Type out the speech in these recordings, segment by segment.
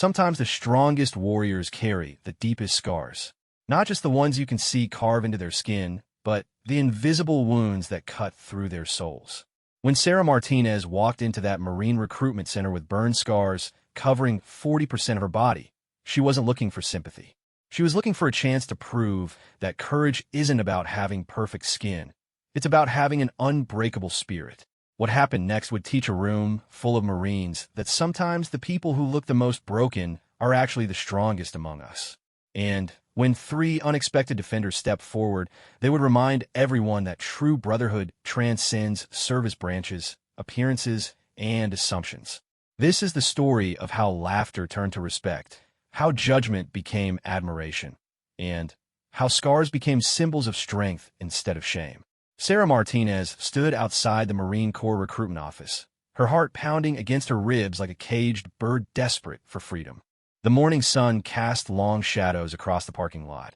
Sometimes the strongest warriors carry the deepest scars. Not just the ones you can see carve into their skin, but the invisible wounds that cut through their souls. When Sarah Martinez walked into that Marine recruitment center with burn scars covering 40% of her body, she wasn't looking for sympathy. She was looking for a chance to prove that courage isn't about having perfect skin. It's about having an unbreakable spirit. What happened next would teach a room full of Marines that sometimes the people who look the most broken are actually the strongest among us. And when three unexpected defenders stepped forward, they would remind everyone that true brotherhood transcends service branches, appearances, and assumptions. This is the story of how laughter turned to respect, how judgment became admiration, and how scars became symbols of strength instead of shame. Sarah Martinez stood outside the Marine Corps recruitment office, her heart pounding against her ribs like a caged bird desperate for freedom. The morning sun cast long shadows across the parking lot,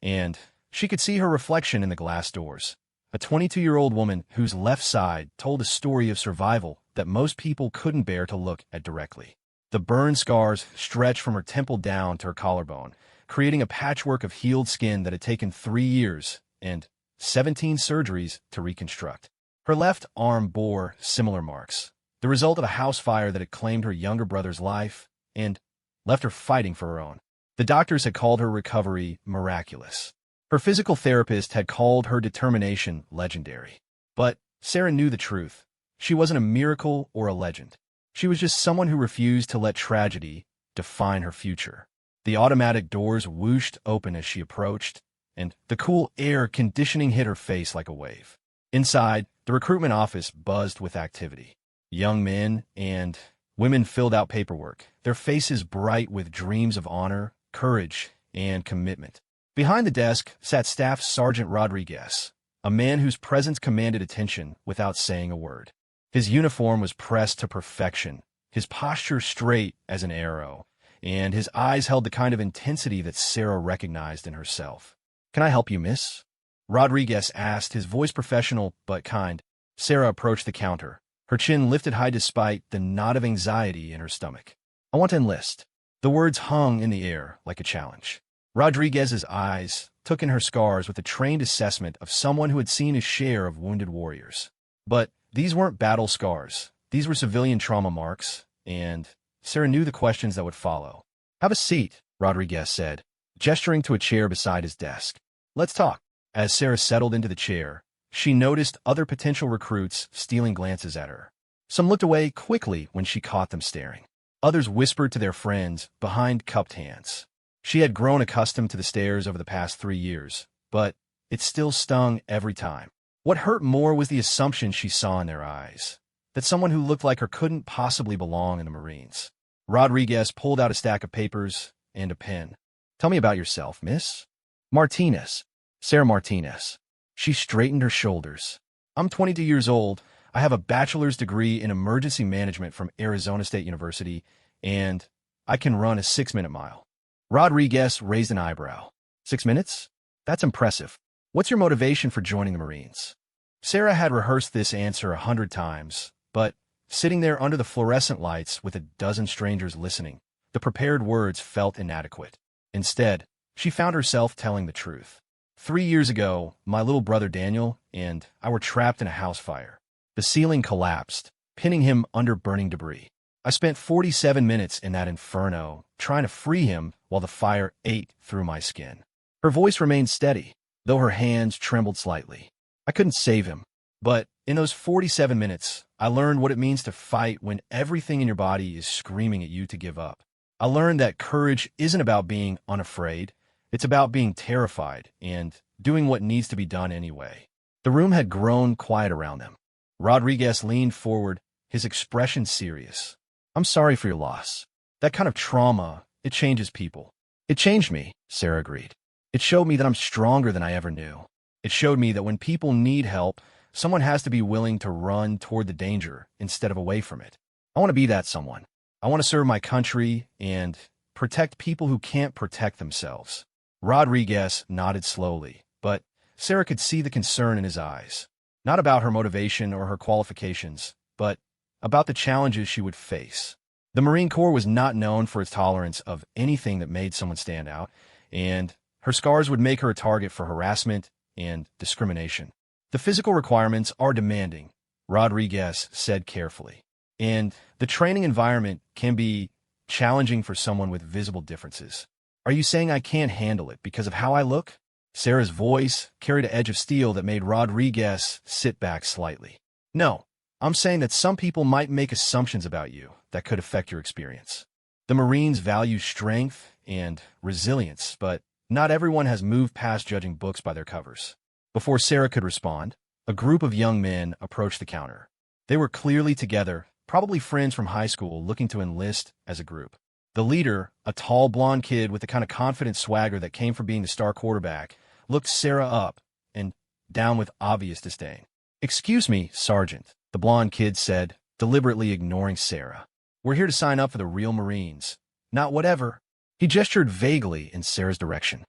and she could see her reflection in the glass doors. A 22-year-old woman whose left side told a story of survival that most people couldn't bear to look at directly. The burn scars stretched from her temple down to her collarbone, creating a patchwork of healed skin that had taken 3 years and 17 surgeries to reconstruct. Her left arm bore similar marks, the result of a house fire that had claimed her younger brother's life and left her fighting for her own. The doctors had called her recovery miraculous. Her physical therapist had called her determination legendary. But Sarah knew the truth. She wasn't a miracle or a legend. She was just someone who refused to let tragedy define her future. The automatic doors whooshed open as she approached, and the cool air conditioning hit her face like a wave. Inside, the recruitment office buzzed with activity. Young men and women filled out paperwork, their faces bright with dreams of honor, courage, and commitment. Behind the desk sat Staff Sergeant Rodriguez, a man whose presence commanded attention without saying a word. His uniform was pressed to perfection, his posture straight as an arrow, and his eyes held the kind of intensity that Sarah recognized in herself. "Can I help you, miss?" Rodriguez asked, his voice professional but kind. Sarah approached the counter, her chin lifted high despite the knot of anxiety in her stomach. "I want to enlist." The words hung in the air like a challenge. Rodriguez's eyes took in her scars with a trained assessment of someone who had seen his share of wounded warriors. But these weren't battle scars. These were civilian trauma marks, and Sarah knew the questions that would follow. "Have a seat," Rodriguez said, gesturing to a chair beside his desk. "Let's talk." As Sarah settled into the chair, she noticed other potential recruits stealing glances at her. Some looked away quickly when she caught them staring. Others whispered to their friends behind cupped hands. She had grown accustomed to the stares over the past 3 years, but it still stung every time. What hurt more was the assumption she saw in their eyes, that someone who looked like her couldn't possibly belong in the Marines. Rodriguez pulled out a stack of papers and a pen. "Tell me about yourself, miss." "Martinez. Sarah Martinez." She straightened her shoulders. "I'm 22 years old. I have a bachelor's degree in emergency management from Arizona State University, and I can run a 6-minute mile." Rodriguez raised an eyebrow. 6 minutes? That's impressive. What's your motivation for joining the Marines? Sarah had rehearsed this answer 100 times, but sitting there under the fluorescent lights with a dozen strangers listening, the prepared words felt inadequate. Instead, she found herself telling the truth. 3 years ago, my little brother Daniel and I were trapped in a house fire. The ceiling collapsed, pinning him under burning debris. I spent 47 minutes in that inferno, trying to free him while the fire ate through my skin. Her voice remained steady, though her hands trembled slightly. I couldn't save him, but in those 47 minutes, I learned what it means to fight when everything in your body is screaming at you to give up. I learned that courage isn't about being unafraid. It's about being terrified and doing what needs to be done anyway. The room had grown quiet around them. Rodriguez leaned forward, his expression serious. "I'm sorry for your loss. That kind of trauma, it changes people." "It changed me," Sarah agreed. "It showed me that I'm stronger than I ever knew. It showed me that when people need help, someone has to be willing to run toward the danger instead of away from it. I want to be that someone. I want to serve my country and protect people who can't protect themselves." Rodriguez nodded slowly, but Sarah could see the concern in his eyes. Not about her motivation or her qualifications, but about the challenges she would face. The Marine Corps was not known for its tolerance of anything that made someone stand out, and her scars would make her a target for harassment and discrimination. The physical requirements are demanding, Rodriguez said carefully, and the training environment can be challenging for someone with visible differences. Are you saying I can't handle it because of how I look? Sarah's voice carried an edge of steel that made Rodriguez sit back slightly. No, I'm saying that some people might make assumptions about you that could affect your experience. The Marines value strength and resilience, but not everyone has moved past judging books by their covers. Before Sarah could respond, a group of young men approached the counter. They were clearly together, probably friends from high school looking to enlist as a group. The leader, a tall blonde kid with the kind of confident swagger that came from being the star quarterback, looked Sarah up and down with obvious disdain. "Excuse me, Sergeant," the blonde kid said, deliberately ignoring Sarah. "We're here to sign up for the real Marines, not whatever." He gestured vaguely in Sarah's direction.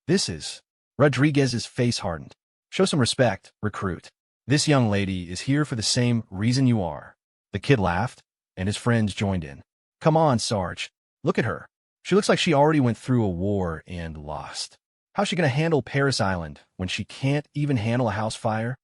"This is..." Rodriguez's face hardened. "Show some respect, recruit. This young lady is here for the same reason you are." The kid laughed, and his friends joined in. "Come on, Sarge. Look at her. She looks like she already went through a war and lost. How's she going to handle Paris Island when she can't even handle a house fire?"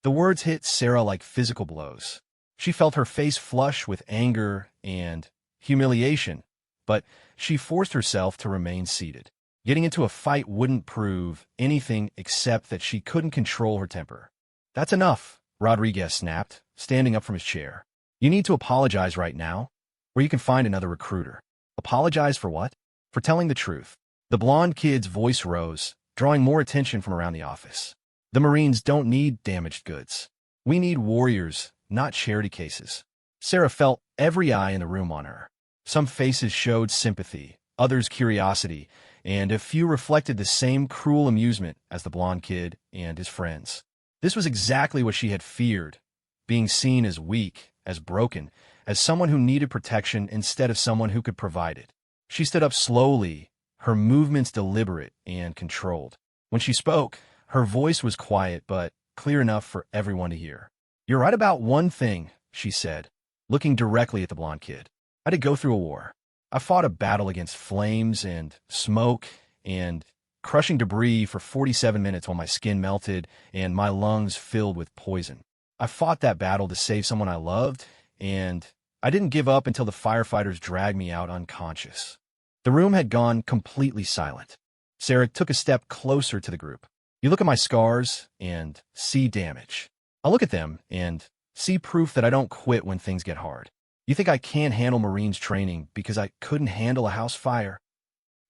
The words hit Sarah like physical blows. She felt her face flush with anger and humiliation, but she forced herself to remain seated. Getting into a fight wouldn't prove anything except that she couldn't control her temper. "That's enough," Rodriguez snapped, standing up from his chair. "You need to apologize right now, or you can find another recruiter." "Apologize for what?" "For telling the truth." The blonde kid's voice rose, drawing more attention from around the office. "The Marines don't need damaged goods. We need warriors, not charity cases." Sarah felt every eye in the room on her. Some faces showed sympathy, others curiosity, and a few reflected the same cruel amusement as the blonde kid and his friends. This was exactly what she had feared, being seen as weak, as broken, as someone who needed protection instead of someone who could provide it. She stood up slowly, her movements deliberate and controlled. When she spoke, her voice was quiet but clear enough for everyone to hear. "You're right about one thing," she said, looking directly at the blonde kid. "I did go through a war. I fought a battle against flames and smoke and crushing debris for 47 minutes while my skin melted and my lungs filled with poison. I fought that battle to save someone I loved, and I didn't give up until the firefighters dragged me out unconscious." The room had gone completely silent. Sarah took a step closer to the group. "You look at my scars and see damage. I look at them and see proof that I don't quit when things get hard. You think I can't handle Marines training because I couldn't handle a house fire?"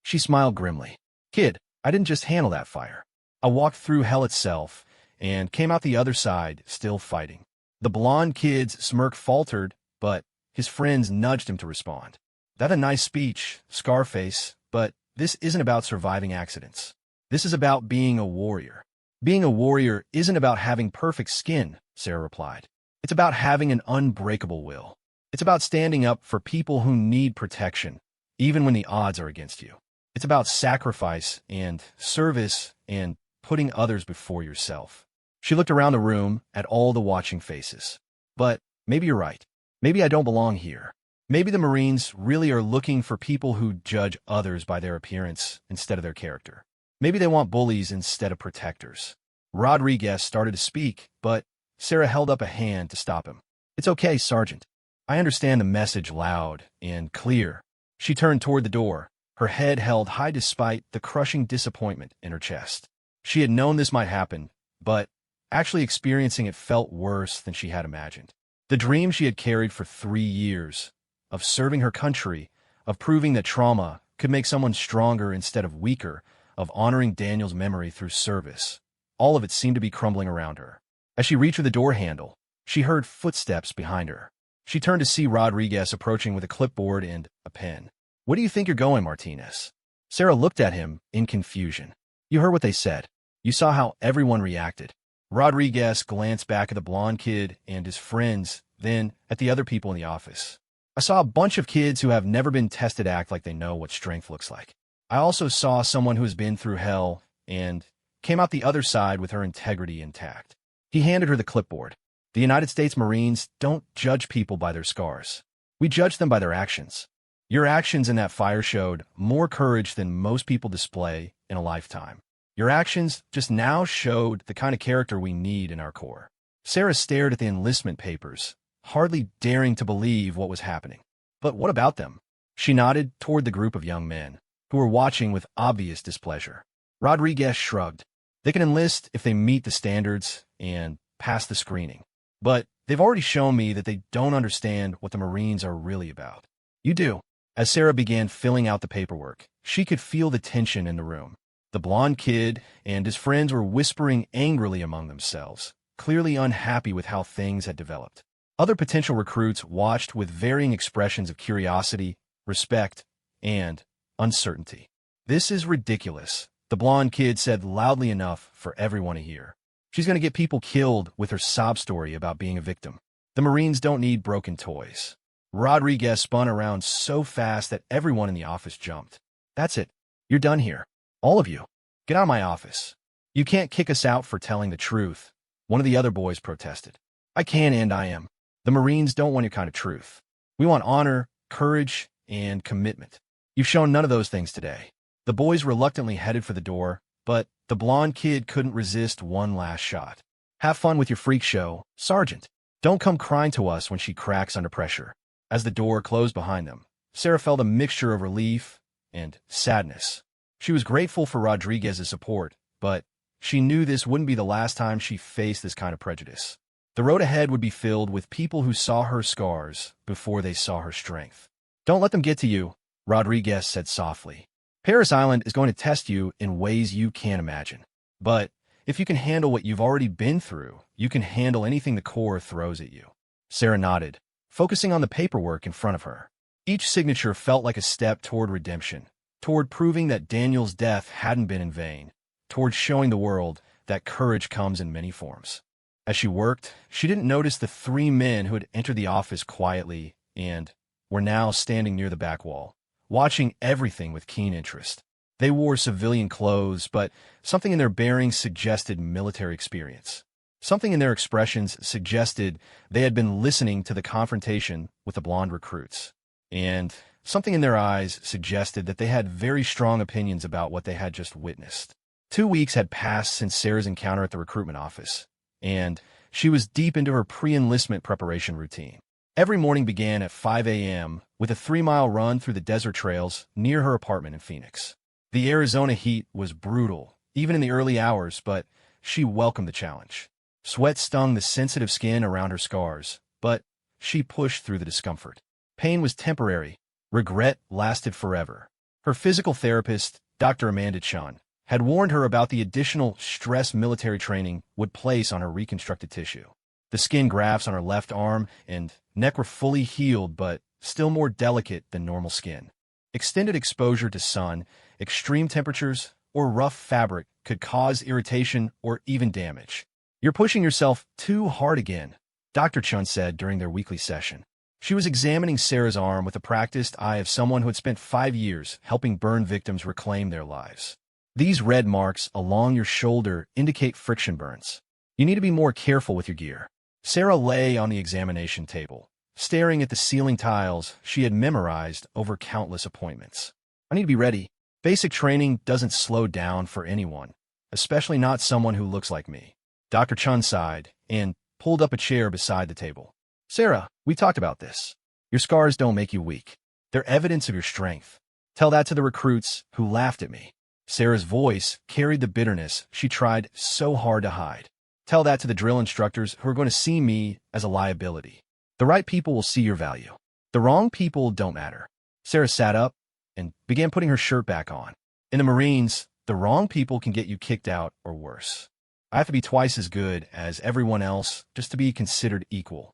She smiled grimly. "Kid, I didn't just handle that fire. I walked through hell itself and came out the other side still fighting." The blonde kid's smirk faltered, but his friends nudged him to respond. "That's a nice speech, Scarface, but this isn't about surviving accidents. This is about being a warrior." "Being a warrior isn't about having perfect skin," Sarah replied. "It's about having an unbreakable will. It's about standing up for people who need protection, even when the odds are against you. It's about sacrifice and service and putting others before yourself." She looked around the room at all the watching faces. "But maybe you're right. Maybe I don't belong here. Maybe the Marines really are looking for people who judge others by their appearance instead of their character. Maybe they want bullies instead of protectors." Rodriguez started to speak, but Sarah held up a hand to stop him. "It's okay, Sergeant. I understand the message loud and clear." She turned toward the door, her head held high despite the crushing disappointment in her chest. She had known this might happen, but actually experiencing it felt worse than she had imagined. The dream she had carried for 3 years, of serving her country, of proving that trauma could make someone stronger instead of weaker, of honoring Daniel's memory through service, all of it seemed to be crumbling around her. As she reached for the door handle, she heard footsteps behind her. She turned to see Rodriguez approaching with a clipboard and a pen. "Where do you think you're going, Martinez?" Sarah looked at him in confusion. "You heard what they said. You saw how everyone reacted." Rodriguez glanced back at the blonde kid and his friends, then at the other people in the office. "I saw a bunch of kids who have never been tested act like they know what strength looks like. I also saw someone who has been through hell and came out the other side with her integrity intact." He handed her the clipboard. "The United States Marines don't judge people by their scars. We judge them by their actions. Your actions in that fire showed more courage than most people display in a lifetime. Your actions just now showed the kind of character we need in our Corps. Sarah stared at the enlistment papers, hardly daring to believe what was happening. But what about them? She nodded toward the group of young men, who were watching with obvious displeasure. Rodriguez shrugged. They can enlist if they meet the standards and pass the screening. But they've already shown me that they don't understand what the Marines are really about. You do. As Sarah began filling out the paperwork, she could feel the tension in the room. The blonde kid and his friends were whispering angrily among themselves, clearly unhappy with how things had developed. Other potential recruits watched with varying expressions of curiosity, respect, and uncertainty. "This is ridiculous," the blonde kid said loudly enough for everyone to hear. "She's going to get people killed with her sob story about being a victim. The Marines don't need broken toys." Rodriguez spun around so fast that everyone in the office jumped. "That's it. You're done here. All of you. Get out of my office. You can't kick us out for telling the truth," one of the other boys protested. "I can and I am. The Marines don't want your kind of truth. We want honor, courage, and commitment. You've shown none of those things today." The boys reluctantly headed for the door, but the blonde kid couldn't resist one last shot. "Have fun with your freak show, Sergeant. Don't come crying to us when she cracks under pressure." As the door closed behind them, Sarah felt a mixture of relief and sadness. She was grateful for Rodriguez's support, but she knew this wouldn't be the last time she faced this kind of prejudice. The road ahead would be filled with people who saw her scars before they saw her strength. "Don't let them get to you," Rodriguez said softly. "Paris Island is going to test you in ways you can't imagine. But if you can handle what you've already been through, you can handle anything the Corps throws at you." Sarah nodded, focusing on the paperwork in front of her. Each signature felt like a step toward redemption, toward proving that Daniel's death hadn't been in vain, toward showing the world that courage comes in many forms. As she worked, she didn't notice the three men who had entered the office quietly and were now standing near the back wall, watching everything with keen interest. They wore civilian clothes, but something in their bearings suggested military experience. Something in their expressions suggested they had been listening to the confrontation with the blonde recruits. And something in their eyes suggested that they had very strong opinions about what they had just witnessed. 2 weeks had passed since Sarah's encounter at the recruitment office, and she was deep into her pre-enlistment preparation routine. Every morning began at 5 a.m. with a 3-mile run through the desert trails near her apartment in Phoenix. The Arizona heat was brutal, even in the early hours, but she welcomed the challenge. Sweat stung the sensitive skin around her scars, but she pushed through the discomfort. Pain was temporary. Regret lasted forever. Her physical therapist, Dr. Amanda Chun, had warned her about the additional stress military training would place on her reconstructed tissue. The skin grafts on her left arm and neck were fully healed, but still more delicate than normal skin. Extended exposure to sun, extreme temperatures, or rough fabric could cause irritation or even damage. "You're pushing yourself too hard again," Dr. Chun said during their weekly session. She was examining Sarah's arm with the practiced eye of someone who had spent 5 years helping burn victims reclaim their lives. "These red marks along your shoulder indicate friction burns. You need to be more careful with your gear." Sarah lay on the examination table, staring at the ceiling tiles she had memorized over countless appointments. "I need to be ready. Basic training doesn't slow down for anyone, especially not someone who looks like me." Dr. Chun sighed and pulled up a chair beside the table. "Sarah, we talked about this. Your scars don't make you weak. They're evidence of your strength. Tell that to the recruits who laughed at me." Sarah's voice carried the bitterness she tried so hard to hide. "Tell that to the drill instructors who are going to see me as a liability. The right people will see your value. The wrong people don't matter." Sarah sat up and began putting her shirt back on. "In the Marines, the wrong people can get you kicked out or worse. I have to be twice as good as everyone else just to be considered equal."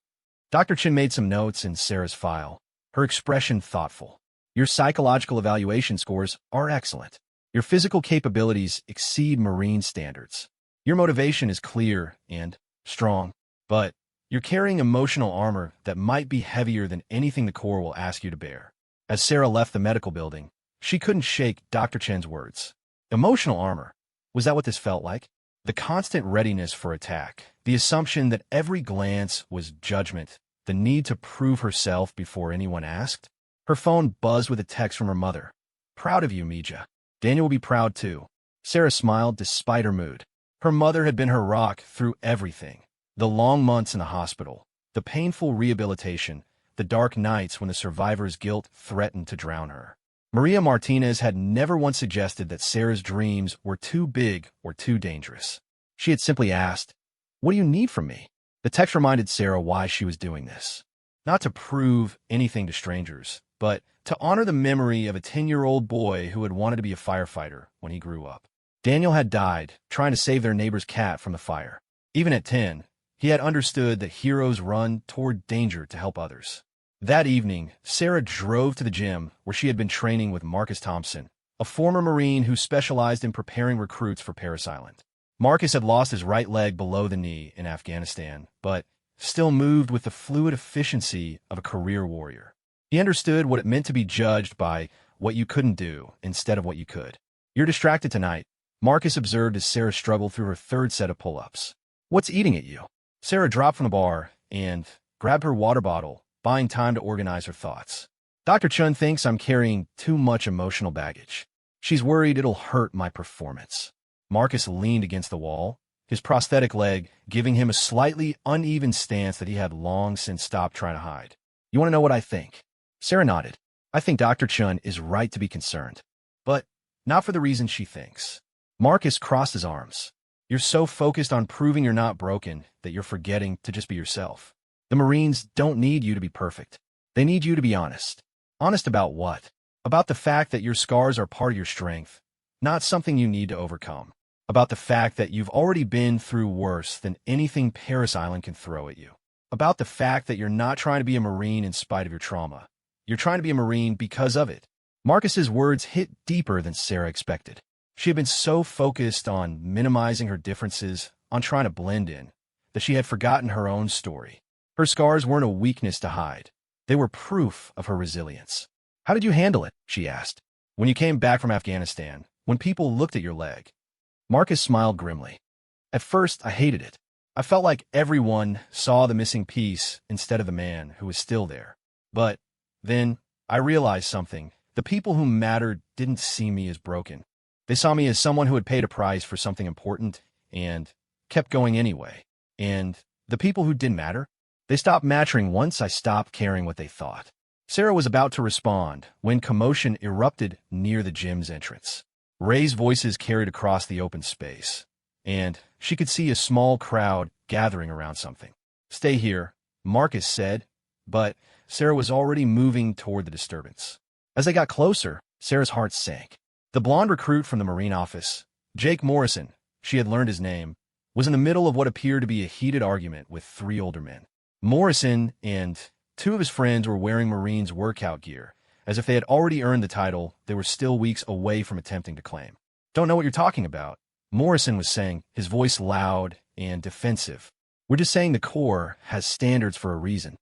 Dr. Chin made some notes in Sarah's file, her expression thoughtful. "Your psychological evaluation scores are excellent. Your physical capabilities exceed Marine standards. Your motivation is clear and strong, but you're carrying emotional armor that might be heavier than anything the Corps will ask you to bear." As Sarah left the medical building, she couldn't shake Dr. Chen's words. Emotional armor. Was that what this felt like? The constant readiness for attack, the assumption that every glance was judgment, the need to prove herself before anyone asked. Her phone buzzed with a text from her mother. "Proud of you, Mija. Daniel will be proud too." Sarah smiled despite her mood. Her mother had been her rock through everything. The long months in the hospital, the painful rehabilitation, the dark nights when the survivor's guilt threatened to drown her. Maria Martinez had never once suggested that Sarah's dreams were too big or too dangerous. She had simply asked, "What do you need from me?" The text reminded Sarah why she was doing this. Not to prove anything to strangers, but to honor the memory of a 10-year-old boy who had wanted to be a firefighter when he grew up. Daniel had died trying to save their neighbor's cat from the fire. Even at 10, he had understood that heroes run toward danger to help others. That evening, Sarah drove to the gym where she had been training with Marcus Thompson, a former Marine who specialized in preparing recruits for Parris Island. Marcus had lost his right leg below the knee in Afghanistan, but still moved with the fluid efficiency of a career warrior. He understood what it meant to be judged by what you couldn't do instead of what you could. "You're distracted tonight," Marcus observed as Sarah struggled through her third set of pull-ups. "What's eating at you?" Sarah dropped from the bar and grabbed her water bottle, buying time to organize her thoughts. "Dr. Chun thinks I'm carrying too much emotional baggage. She's worried it'll hurt my performance." Marcus leaned against the wall, his prosthetic leg giving him a slightly uneven stance that he had long since stopped trying to hide. "You want to know what I think?" Sarah nodded. "I think Dr. Chun is right to be concerned, but not for the reason she thinks." Marcus crossed his arms. "You're so focused on proving you're not broken that you're forgetting to just be yourself. The Marines don't need you to be perfect. They need you to be honest." "Honest about what?" "About the fact that your scars are part of your strength, not something you need to overcome. About the fact that you've already been through worse than anything Parris Island can throw at you. About the fact that you're not trying to be a Marine in spite of your trauma. You're trying to be a Marine because of it." Marcus's words hit deeper than Sarah expected. She had been so focused on minimizing her differences, on trying to blend in, that she had forgotten her own story. Her scars weren't a weakness to hide. They were proof of her resilience. "How did you handle it?" she asked. "When you came back from Afghanistan, when people looked at your leg?" Marcus smiled grimly. "At first, I hated it. I felt like everyone saw the missing piece instead of the man who was still there. But then I realized something. The people who mattered didn't see me as broken. They saw me as someone who had paid a price for something important and kept going anyway. And the people who didn't matter, they stopped mattering once I stopped caring what they thought." Sarah was about to respond when commotion erupted near the gym's entrance. Raised voices carried across the open space, and she could see a small crowd gathering around something. "Stay here," Marcus said, but Sarah was already moving toward the disturbance. As they got closer, Sarah's heart sank. The blonde recruit from the Marine office, Jake Morrison, she had learned his name, was in the middle of what appeared to be a heated argument with three older men. Morrison and two of his friends were wearing Marines workout gear, as if they had already earned the title they were still weeks away from attempting to claim. "Don't know what you're talking about," Morrison was saying, his voice loud and defensive. "We're just saying the Corps has standards for a reason."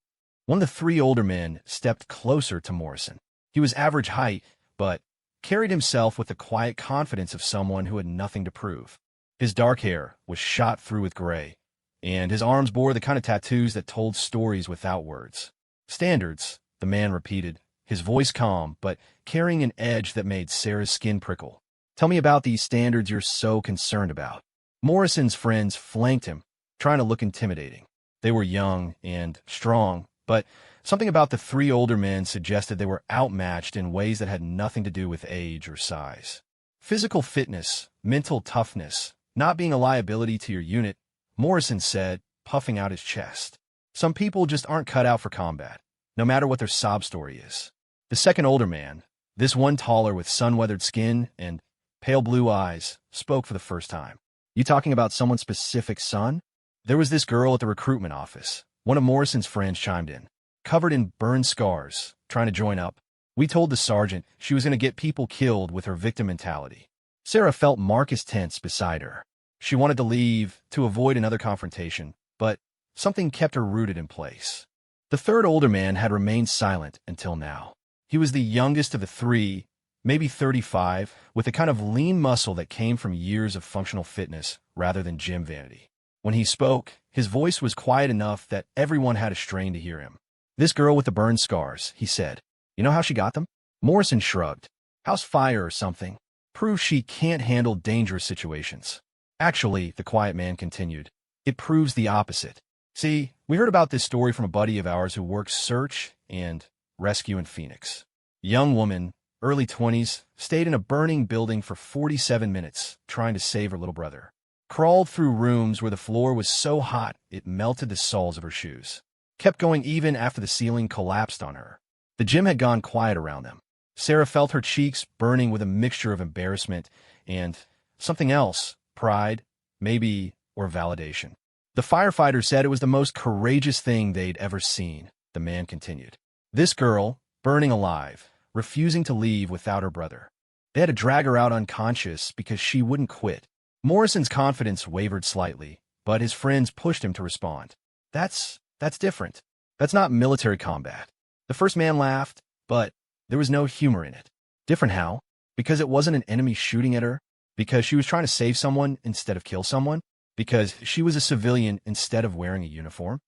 One of the three older men stepped closer to Morrison. He was average height, but carried himself with the quiet confidence of someone who had nothing to prove. His dark hair was shot through with gray, and his arms bore the kind of tattoos that told stories without words. "Standards," the man repeated, his voice calm, but carrying an edge that made Sarah's skin prickle. "Tell me about these standards you're so concerned about." Morrison's friends flanked him, trying to look intimidating. They were young and strong, but something about the three older men suggested they were outmatched in ways that had nothing to do with age or size. "Physical fitness, mental toughness, not being a liability to your unit," Morrison said, puffing out his chest. "Some people just aren't cut out for combat, no matter what their sob story is." The second older man, this one taller with sun-weathered skin and pale blue eyes, spoke for the first time. "You talking about someone specific, son?" There was this girl at the recruitment office. One of Morrison's friends chimed in. "Covered in burned scars, trying to join up. We told the sergeant she was going to get people killed with her victim mentality." Sarah felt Marcus tense beside her. She wanted to leave to avoid another confrontation, but something kept her rooted in place. The third older man had remained silent until now. He was the youngest of the three, maybe 35, with a kind of lean muscle that came from years of functional fitness rather than gym vanity. When he spoke, his voice was quiet enough that everyone had to strain to hear him. "This girl with the burn scars," he said. "You know how she got them?" Morrison shrugged. "House fire or something. Proves she can't handle dangerous situations." "Actually," the quiet man continued, "it proves the opposite. See, we heard about this story from a buddy of ours who works search and rescue in Phoenix. A young woman, early 20s, stayed in a burning building for 47 minutes trying to save her little brother. Crawled through rooms where the floor was so hot it melted the soles of her shoes. Kept going even after the ceiling collapsed on her. The gym had gone quiet around them. Sarah felt her cheeks burning with a mixture of embarrassment and something else, pride, maybe, or validation. The firefighter said it was the most courageous thing they'd ever seen," the man continued. "This girl, burning alive, refusing to leave without her brother. They had to drag her out unconscious because she wouldn't quit." Morrison's confidence wavered slightly, but his friends pushed him to respond. That's different. That's not military combat." The first man laughed, but there was no humor in it. "Different how? Because it wasn't an enemy shooting at her? Because she was trying to save someone instead of kill someone? Because she was a civilian instead of wearing a uniform?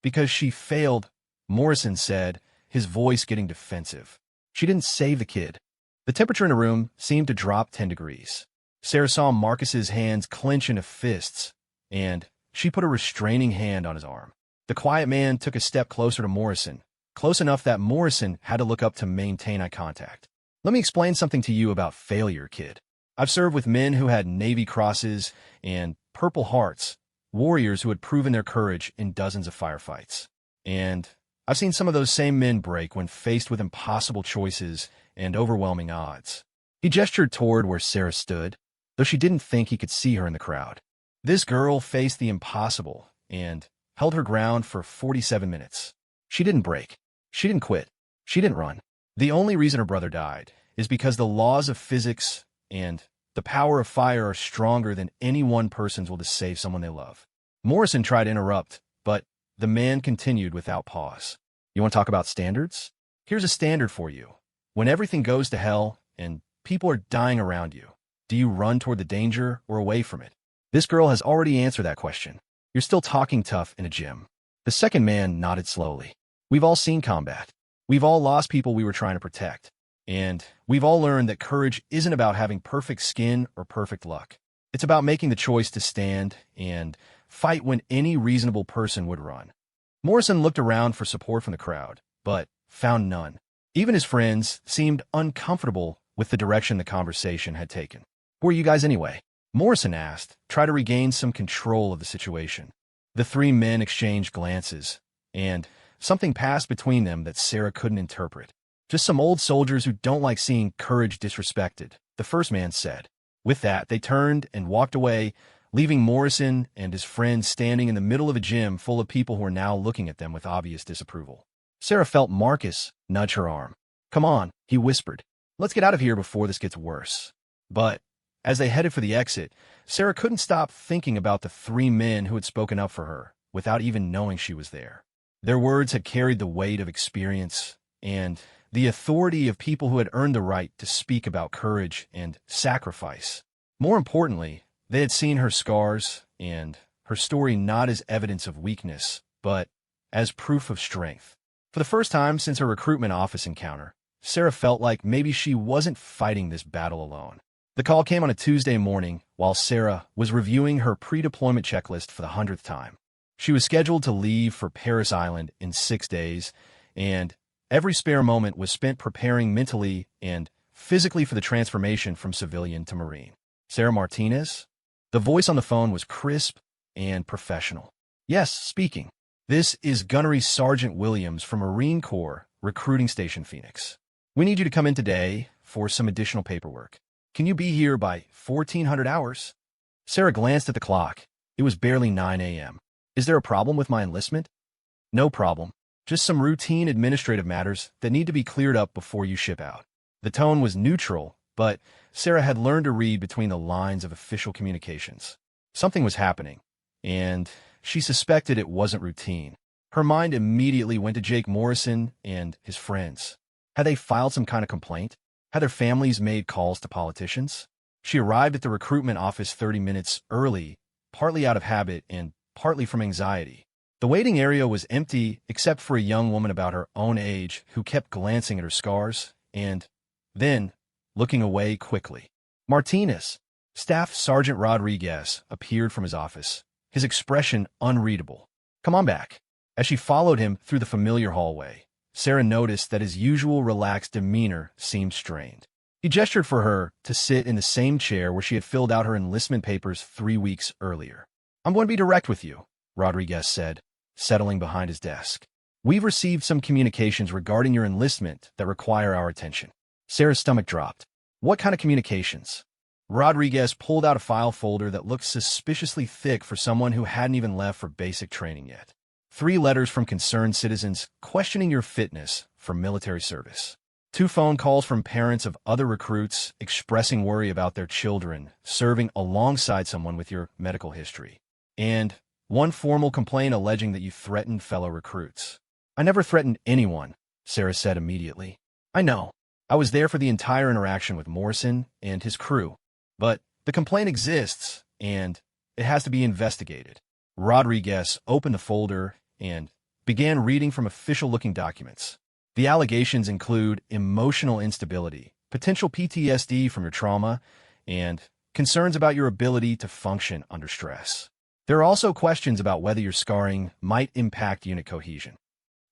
Because she failed," Morrison said, his voice getting defensive. "She didn't save the kid." The temperature in the room seemed to drop 10 degrees. Sarah saw Marcus's hands clench into fists, and she put a restraining hand on his arm. The quiet man took a step closer to Morrison, close enough that Morrison had to look up to maintain eye contact. "Let me explain something to you about failure, kid. I've served with men who had Navy Crosses and Purple Hearts, warriors who had proven their courage in dozens of firefights. And I've seen some of those same men break when faced with impossible choices and overwhelming odds." He gestured toward where Sarah stood, though she didn't think he could see her in the crowd. This girl faced the impossible and held her ground for 47 minutes. She didn't break. She didn't quit. She didn't run. The only reason her brother died is because the laws of physics and the power of fire are stronger than any one person's will to save someone they love. Morrison tried to interrupt, but the man continued without pause. "You want to talk about standards? Here's a standard for you. When everything goes to hell and people are dying around you, do you run toward the danger or away from it?" This girl has already answered that question. "You're still talking tough in a gym." The second man nodded slowly. "We've all seen combat. We've all lost people we were trying to protect. And we've all learned that courage isn't about having perfect skin or perfect luck. It's about making the choice to stand and fight when any reasonable person would run." Morrison looked around for support from the crowd, but found none. Even his friends seemed uncomfortable with the direction the conversation had taken. "Who are you guys anyway?" Morrison asked, trying to regain some control of the situation. The three men exchanged glances, and something passed between them that Sarah couldn't interpret. "Just some old soldiers who don't like seeing courage disrespected," the first man said. With that, they turned and walked away, leaving Morrison and his friends standing in the middle of a gym full of people who were now looking at them with obvious disapproval. Sarah felt Marcus nudge her arm. "Come on," he whispered. "Let's get out of here before this gets worse." But as they headed for the exit, Sarah couldn't stop thinking about the three men who had spoken up for her without even knowing she was there. Their words had carried the weight of experience and the authority of people who had earned the right to speak about courage and sacrifice. More importantly, they had seen her scars and her story not as evidence of weakness, but as proof of strength. For the first time since her recruitment office encounter, Sarah felt like maybe she wasn't fighting this battle alone. The call came on a Tuesday morning while Sarah was reviewing her pre-deployment checklist for the 100th time. She was scheduled to leave for Paris Island in 6 days, and every spare moment was spent preparing mentally and physically for the transformation from civilian to Marine. "Sarah Martinez?" The voice on the phone was crisp and professional. "Yes, speaking. This is Gunnery Sergeant Williams from Marine Corps Recruiting Station Phoenix. We need you to come in today for some additional paperwork. Can you be here by 1400 hours? Sarah glanced at the clock. It was barely 9 a.m. "Is there a problem with my enlistment?" "No problem. Just some routine administrative matters that need to be cleared up before you ship out." The tone was neutral, but Sarah had learned to read between the lines of official communications. Something was happening, and she suspected it wasn't routine. Her mind immediately went to Jake Morrison and his friends. Had they filed some kind of complaint? Had their families made calls to politicians? She arrived at the recruitment office 30 minutes early, partly out of habit and partly from anxiety. The waiting area was empty except for a young woman about her own age who kept glancing at her scars and then looking away quickly. Martinez, Staff Sergeant Rodriguez, appeared from his office, his expression unreadable. "Come on back." As she followed him through the familiar hallway, Sarah noticed that his usual relaxed demeanor seemed strained. He gestured for her to sit in the same chair where she had filled out her enlistment papers 3 weeks earlier. "I'm going to be direct with you," Rodriguez said, settling behind his desk. "We've received some communications regarding your enlistment that require our attention." Sarah's stomach dropped. "What kind of communications?" Rodriguez pulled out a file folder that looked suspiciously thick for someone who hadn't even left for basic training yet. 3 letters from concerned citizens questioning your fitness for military service. 2 phone calls from parents of other recruits expressing worry about their children serving alongside someone with your medical history. And 1 formal complaint alleging that you threatened fellow recruits. "I never threatened anyone," Sarah said immediately. "I know. I was there for the entire interaction with Morrison and his crew. But the complaint exists, and it has to be investigated." Rodriguez opened the folder and began reading from official-looking documents. The allegations include emotional instability, potential PTSD from your trauma, and concerns about your ability to function under stress. There are also questions about whether your scarring might impact unit cohesion.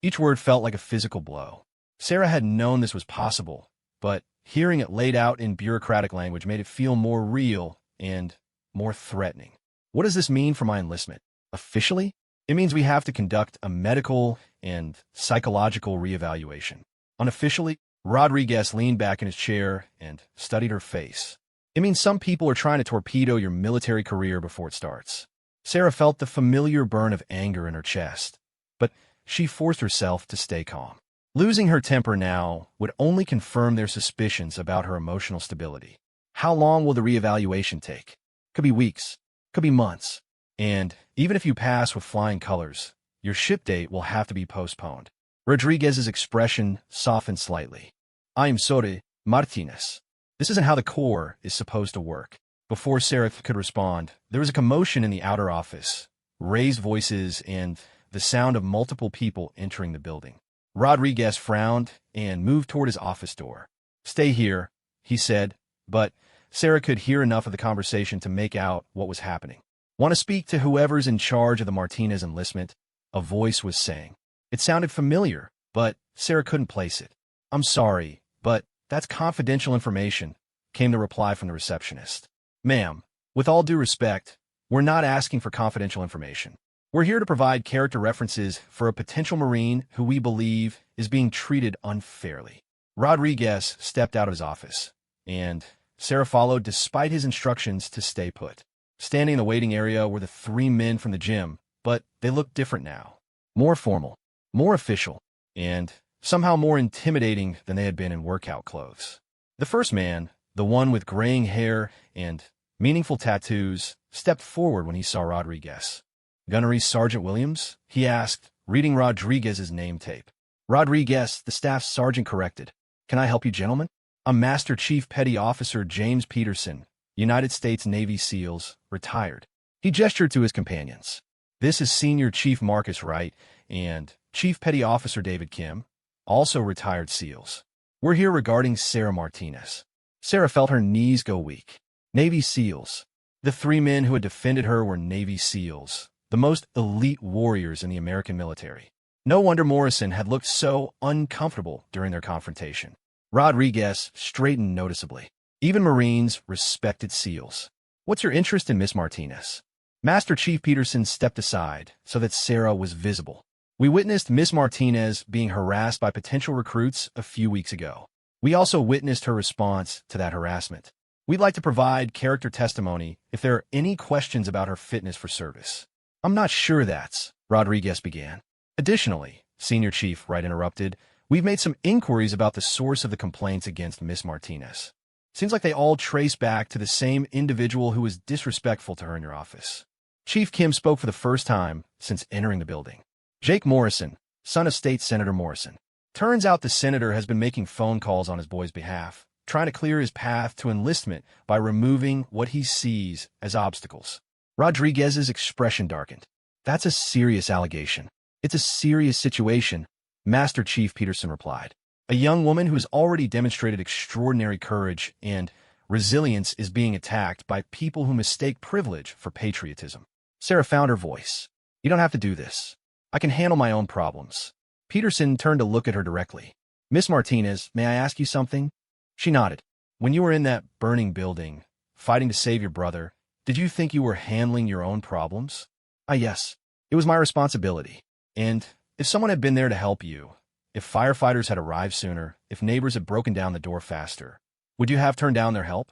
Each word felt like a physical blow. Sarah had known this was possible, but hearing it laid out in bureaucratic language made it feel more real and more threatening. "What does this mean for my enlistment? Officially, it means we have to conduct a medical and psychological reevaluation. Unofficially," Rodriguez leaned back in his chair and studied her face, "it means some people are trying to torpedo your military career before it starts." Sarah felt the familiar burn of anger in her chest, but she forced herself to stay calm. Losing her temper now would only confirm their suspicions about her emotional stability. How long will the reevaluation take? Could be weeks, could be months. And even if you pass with flying colors, your ship date will have to be postponed. Rodriguez's expression softened slightly. "I am sorry, Martinez. This isn't how the Corps is supposed to work." Before Sarah could respond, there was a commotion in the outer office, raised voices, and the sound of multiple people entering the building. Rodriguez frowned and moved toward his office door. "Stay here," he said, but Sarah could hear enough of the conversation to make out what was happening. "Want to speak to whoever's in charge of the Martinez enlistment?" a voice was saying. It sounded familiar, but Sarah couldn't place it. "I'm sorry, but that's confidential information," came the reply from the receptionist. "Ma'am, with all due respect, we're not asking for confidential information. We're here to provide character references for a potential Marine who we believe is being treated unfairly." Rodriguez stepped out of his office, and Sarah followed despite his instructions to stay put. Standing in the waiting area were the 3 men from the gym, but they looked different now. More formal, more official, and somehow more intimidating than they had been in workout clothes. The first man, the one with graying hair and meaningful tattoos, stepped forward when he saw Rodriguez. "Gunnery Sergeant Williams?" he asked, reading Rodriguez's name tape. "Rodriguez," the staff sergeant corrected. "Can I help you, gentlemen?" "I'm Master Chief Petty Officer James Peterson, United States Navy SEALs, retired." He gestured to his companions. "This is Senior Chief Marcus Wright and Chief Petty Officer David Kim, also retired SEALs. We're here regarding Sarah Martinez." Sarah felt her knees go weak. Navy SEALs. The 3 men who had defended her were Navy SEALs, the most elite warriors in the American military. No wonder Morrison had looked so uncomfortable during their confrontation. Rodriguez straightened noticeably. Even Marines respected SEALs. "What's your interest in Miss Martinez?" Master Chief Peterson stepped aside so that Sarah was visible. "We witnessed Miss Martinez being harassed by potential recruits a few weeks ago. We also witnessed her response to that harassment. We'd like to provide character testimony if there are any questions about her fitness for service." "I'm not sure that's," Rodriguez began. "Additionally," Senior Chief Wright interrupted, "we've made some inquiries about the source of the complaints against Miss Martinez. Seems like they all trace back to the same individual who was disrespectful to her in your office." Chief Kim spoke for the first time since entering the building. "Jake Morrison, son of State Senator Morrison. Turns out the senator has been making phone calls on his boy's behalf, trying to clear his path to enlistment by removing what he sees as obstacles." Rodriguez's expression darkened. That's a serious allegation. It's a serious situation, Master Chief Peterson replied. A young woman who has already demonstrated extraordinary courage and resilience is being attacked by people who mistake privilege for patriotism. Sarah found her voice. You don't have to do this. I can handle my own problems. Peterson turned to look at her directly. Miss Martinez, may I ask you something? She nodded. When you were in that burning building, fighting to save your brother, did you think you were handling your own problems? Yes. It was my responsibility. And if someone had been there to help you, if firefighters had arrived sooner, if neighbors had broken down the door faster, would you have turned down their help?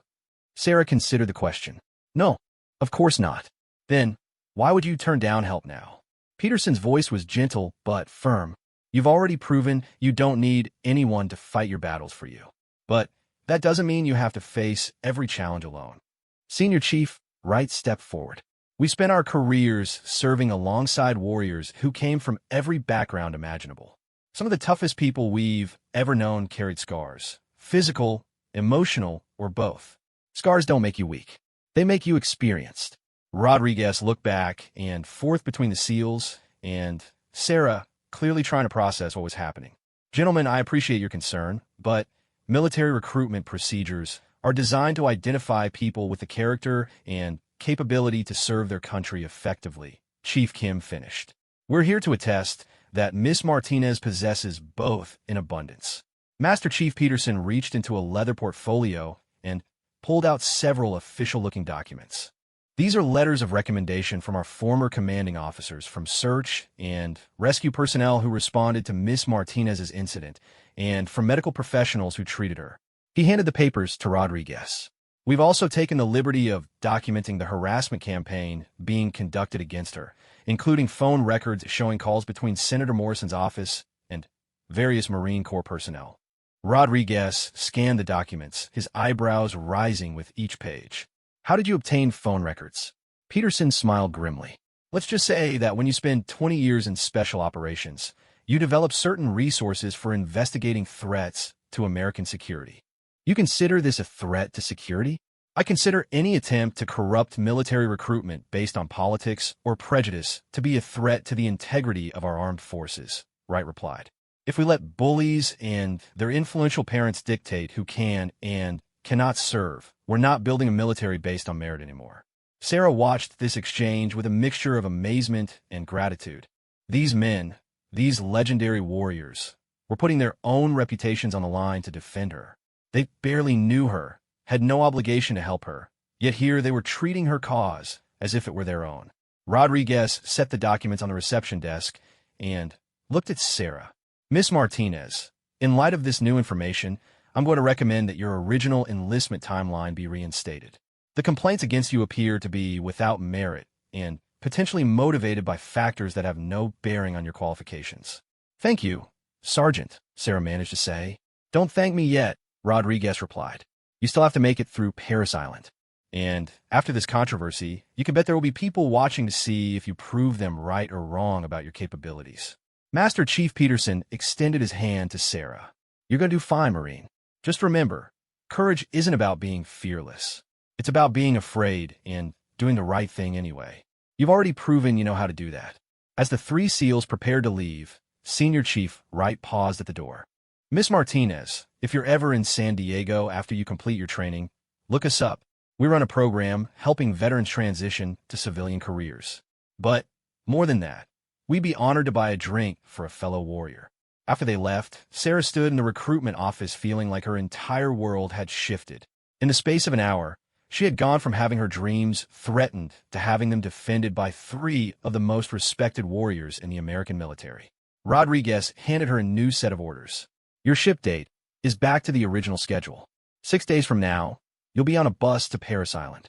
Sarah considered the question. No, of course not. Then, why would you turn down help now? Peterson's voice was gentle but firm. You've already proven you don't need anyone to fight your battles for you. But that doesn't mean you have to face every challenge alone. Senior Chief, Wright stepped forward. We spent our careers serving alongside warriors who came from every background imaginable. Some of the toughest people we've ever known carried scars. Physical, emotional, or both. Scars don't make you weak. They make you experienced. Rodriguez looked back and forth between the SEALs and Sarah, clearly trying to process what was happening. Gentlemen, I appreciate your concern, but military recruitment procedures are designed to identify people with the character and capability to serve their country effectively, Chief Kim finished. We're here to attest that Miss Martinez possesses both in abundance. Master Chief Peterson reached into a leather portfolio and pulled out several official-looking documents. These are letters of recommendation from our former commanding officers from search and rescue personnel who responded to Miss Martinez's incident and from medical professionals who treated her. He handed the papers to Rodriguez. We've also taken the liberty of documenting the harassment campaign being conducted against her, including phone records showing calls between Senator Morrison's office and various Marine Corps personnel. Rodriguez scanned the documents, his eyebrows rising with each page. How did you obtain phone records? Peterson smiled grimly. Let's just say that when you spend 20 years in special operations, you develop certain resources for investigating threats to American security. You consider this a threat to security? I consider any attempt to corrupt military recruitment based on politics or prejudice to be a threat to the integrity of our armed forces, Wright replied. If we let bullies and their influential parents dictate who can and cannot serve, we're not building a military based on merit anymore. Sarah watched this exchange with a mixture of amazement and gratitude. These men, these legendary warriors, were putting their own reputations on the line to defend her. They barely knew her, had no obligation to help her, yet here they were treating her cause as if it were their own. Rodriguez set the documents on the reception desk and looked at Sarah. Miss Martinez, in light of this new information, I'm going to recommend that your original enlistment timeline be reinstated. The complaints against you appear to be without merit and potentially motivated by factors that have no bearing on your qualifications. Thank you, Sergeant, Sarah managed to say. Don't thank me yet, Rodriguez replied. You still have to make it through Paris Island. And after this controversy, you can bet there will be people watching to see if you prove them right or wrong about your capabilities. Master Chief Peterson extended his hand to Sarah. You're going to do fine, Marine. Just remember, courage isn't about being fearless. It's about being afraid and doing the right thing anyway. You've already proven you know how to do that. As the three SEALs prepared to leave, Senior Chief Wright paused at the door. Miss Martinez, if you're ever in San Diego after you complete your training, look us up. We run a program helping veterans transition to civilian careers. But more than that, we'd be honored to buy a drink for a fellow warrior. After they left, Sarah stood in the recruitment office feeling like her entire world had shifted. In the space of an hour, she had gone from having her dreams threatened to having them defended by three of the most respected warriors in the American military. Rodriguez handed her a new set of orders. Your ship date is back to the original schedule. 6 days from now, you'll be on a bus to Paris Island.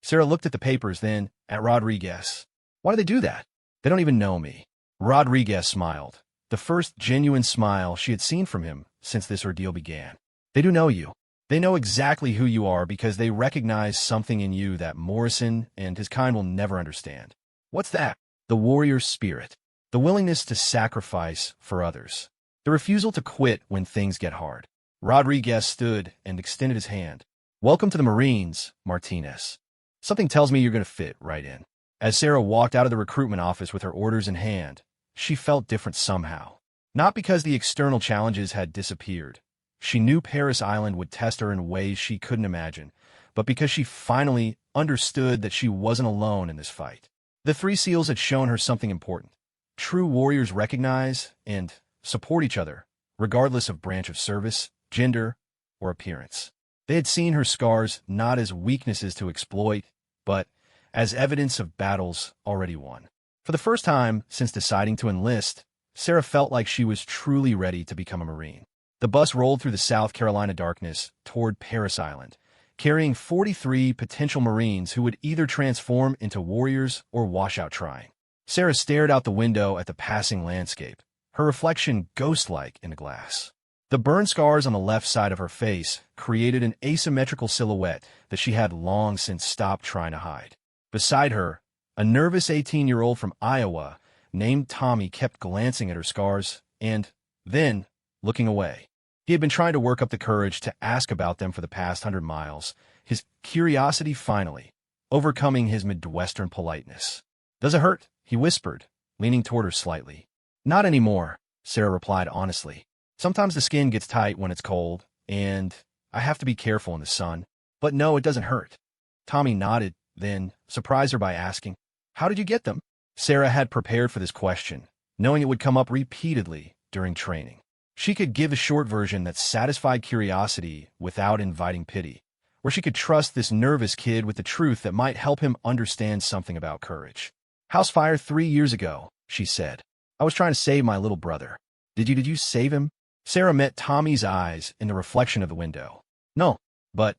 Sarah looked at the papers, then at Rodriguez. Why do they do that? They don't even know me. Rodriguez smiled, the first genuine smile she had seen from him since this ordeal began. They do know you. They know exactly who you are because they recognize something in you that Morrison and his kind will never understand. What's that? The warrior spirit. The willingness to sacrifice for others. The refusal to quit when things get hard. Rodriguez stood and extended his hand. Welcome to the Marines, Martinez. Something tells me you're going to fit right in. As Sarah walked out of the recruitment office with her orders in hand, she felt different somehow. Not because the external challenges had disappeared. She knew Paris Island would test her in ways she couldn't imagine, but because she finally understood that she wasn't alone in this fight. The three SEALs had shown her something important. True warriors recognize and support each other, regardless of branch of service, gender, or appearance. They had seen her scars not as weaknesses to exploit, but as evidence of battles already won. For the first time since deciding to enlist, Sarah felt like she was truly ready to become a Marine. The bus rolled through the South Carolina darkness toward Paris Island, carrying 43 potential Marines who would either transform into warriors or wash out trying. Sarah stared out the window at the passing landscape, her reflection ghost-like in the glass. The burn scars on the left side of her face created an asymmetrical silhouette that she had long since stopped trying to hide. Beside her, a nervous 18-year-old from Iowa named Tommy kept glancing at her scars and, then, looking away. He had been trying to work up the courage to ask about them for the past 100 miles, his curiosity finally overcoming his Midwestern politeness. "Does it hurt?" he whispered, leaning toward her slightly. "Not anymore," Sarah replied honestly. "Sometimes the skin gets tight when it's cold, and I have to be careful in the sun. But no, it doesn't hurt." Tommy nodded, then surprised her by asking, "How did you get them?" Sarah had prepared for this question, knowing it would come up repeatedly during training. She could give a short version that satisfied curiosity without inviting pity, where she could trust this nervous kid with the truth that might help him understand something about courage. "House fire 3 years ago," she said. "I was trying to save my little brother." Did you save him?" Sarah met Tommy's eyes in the reflection of the window. "No, but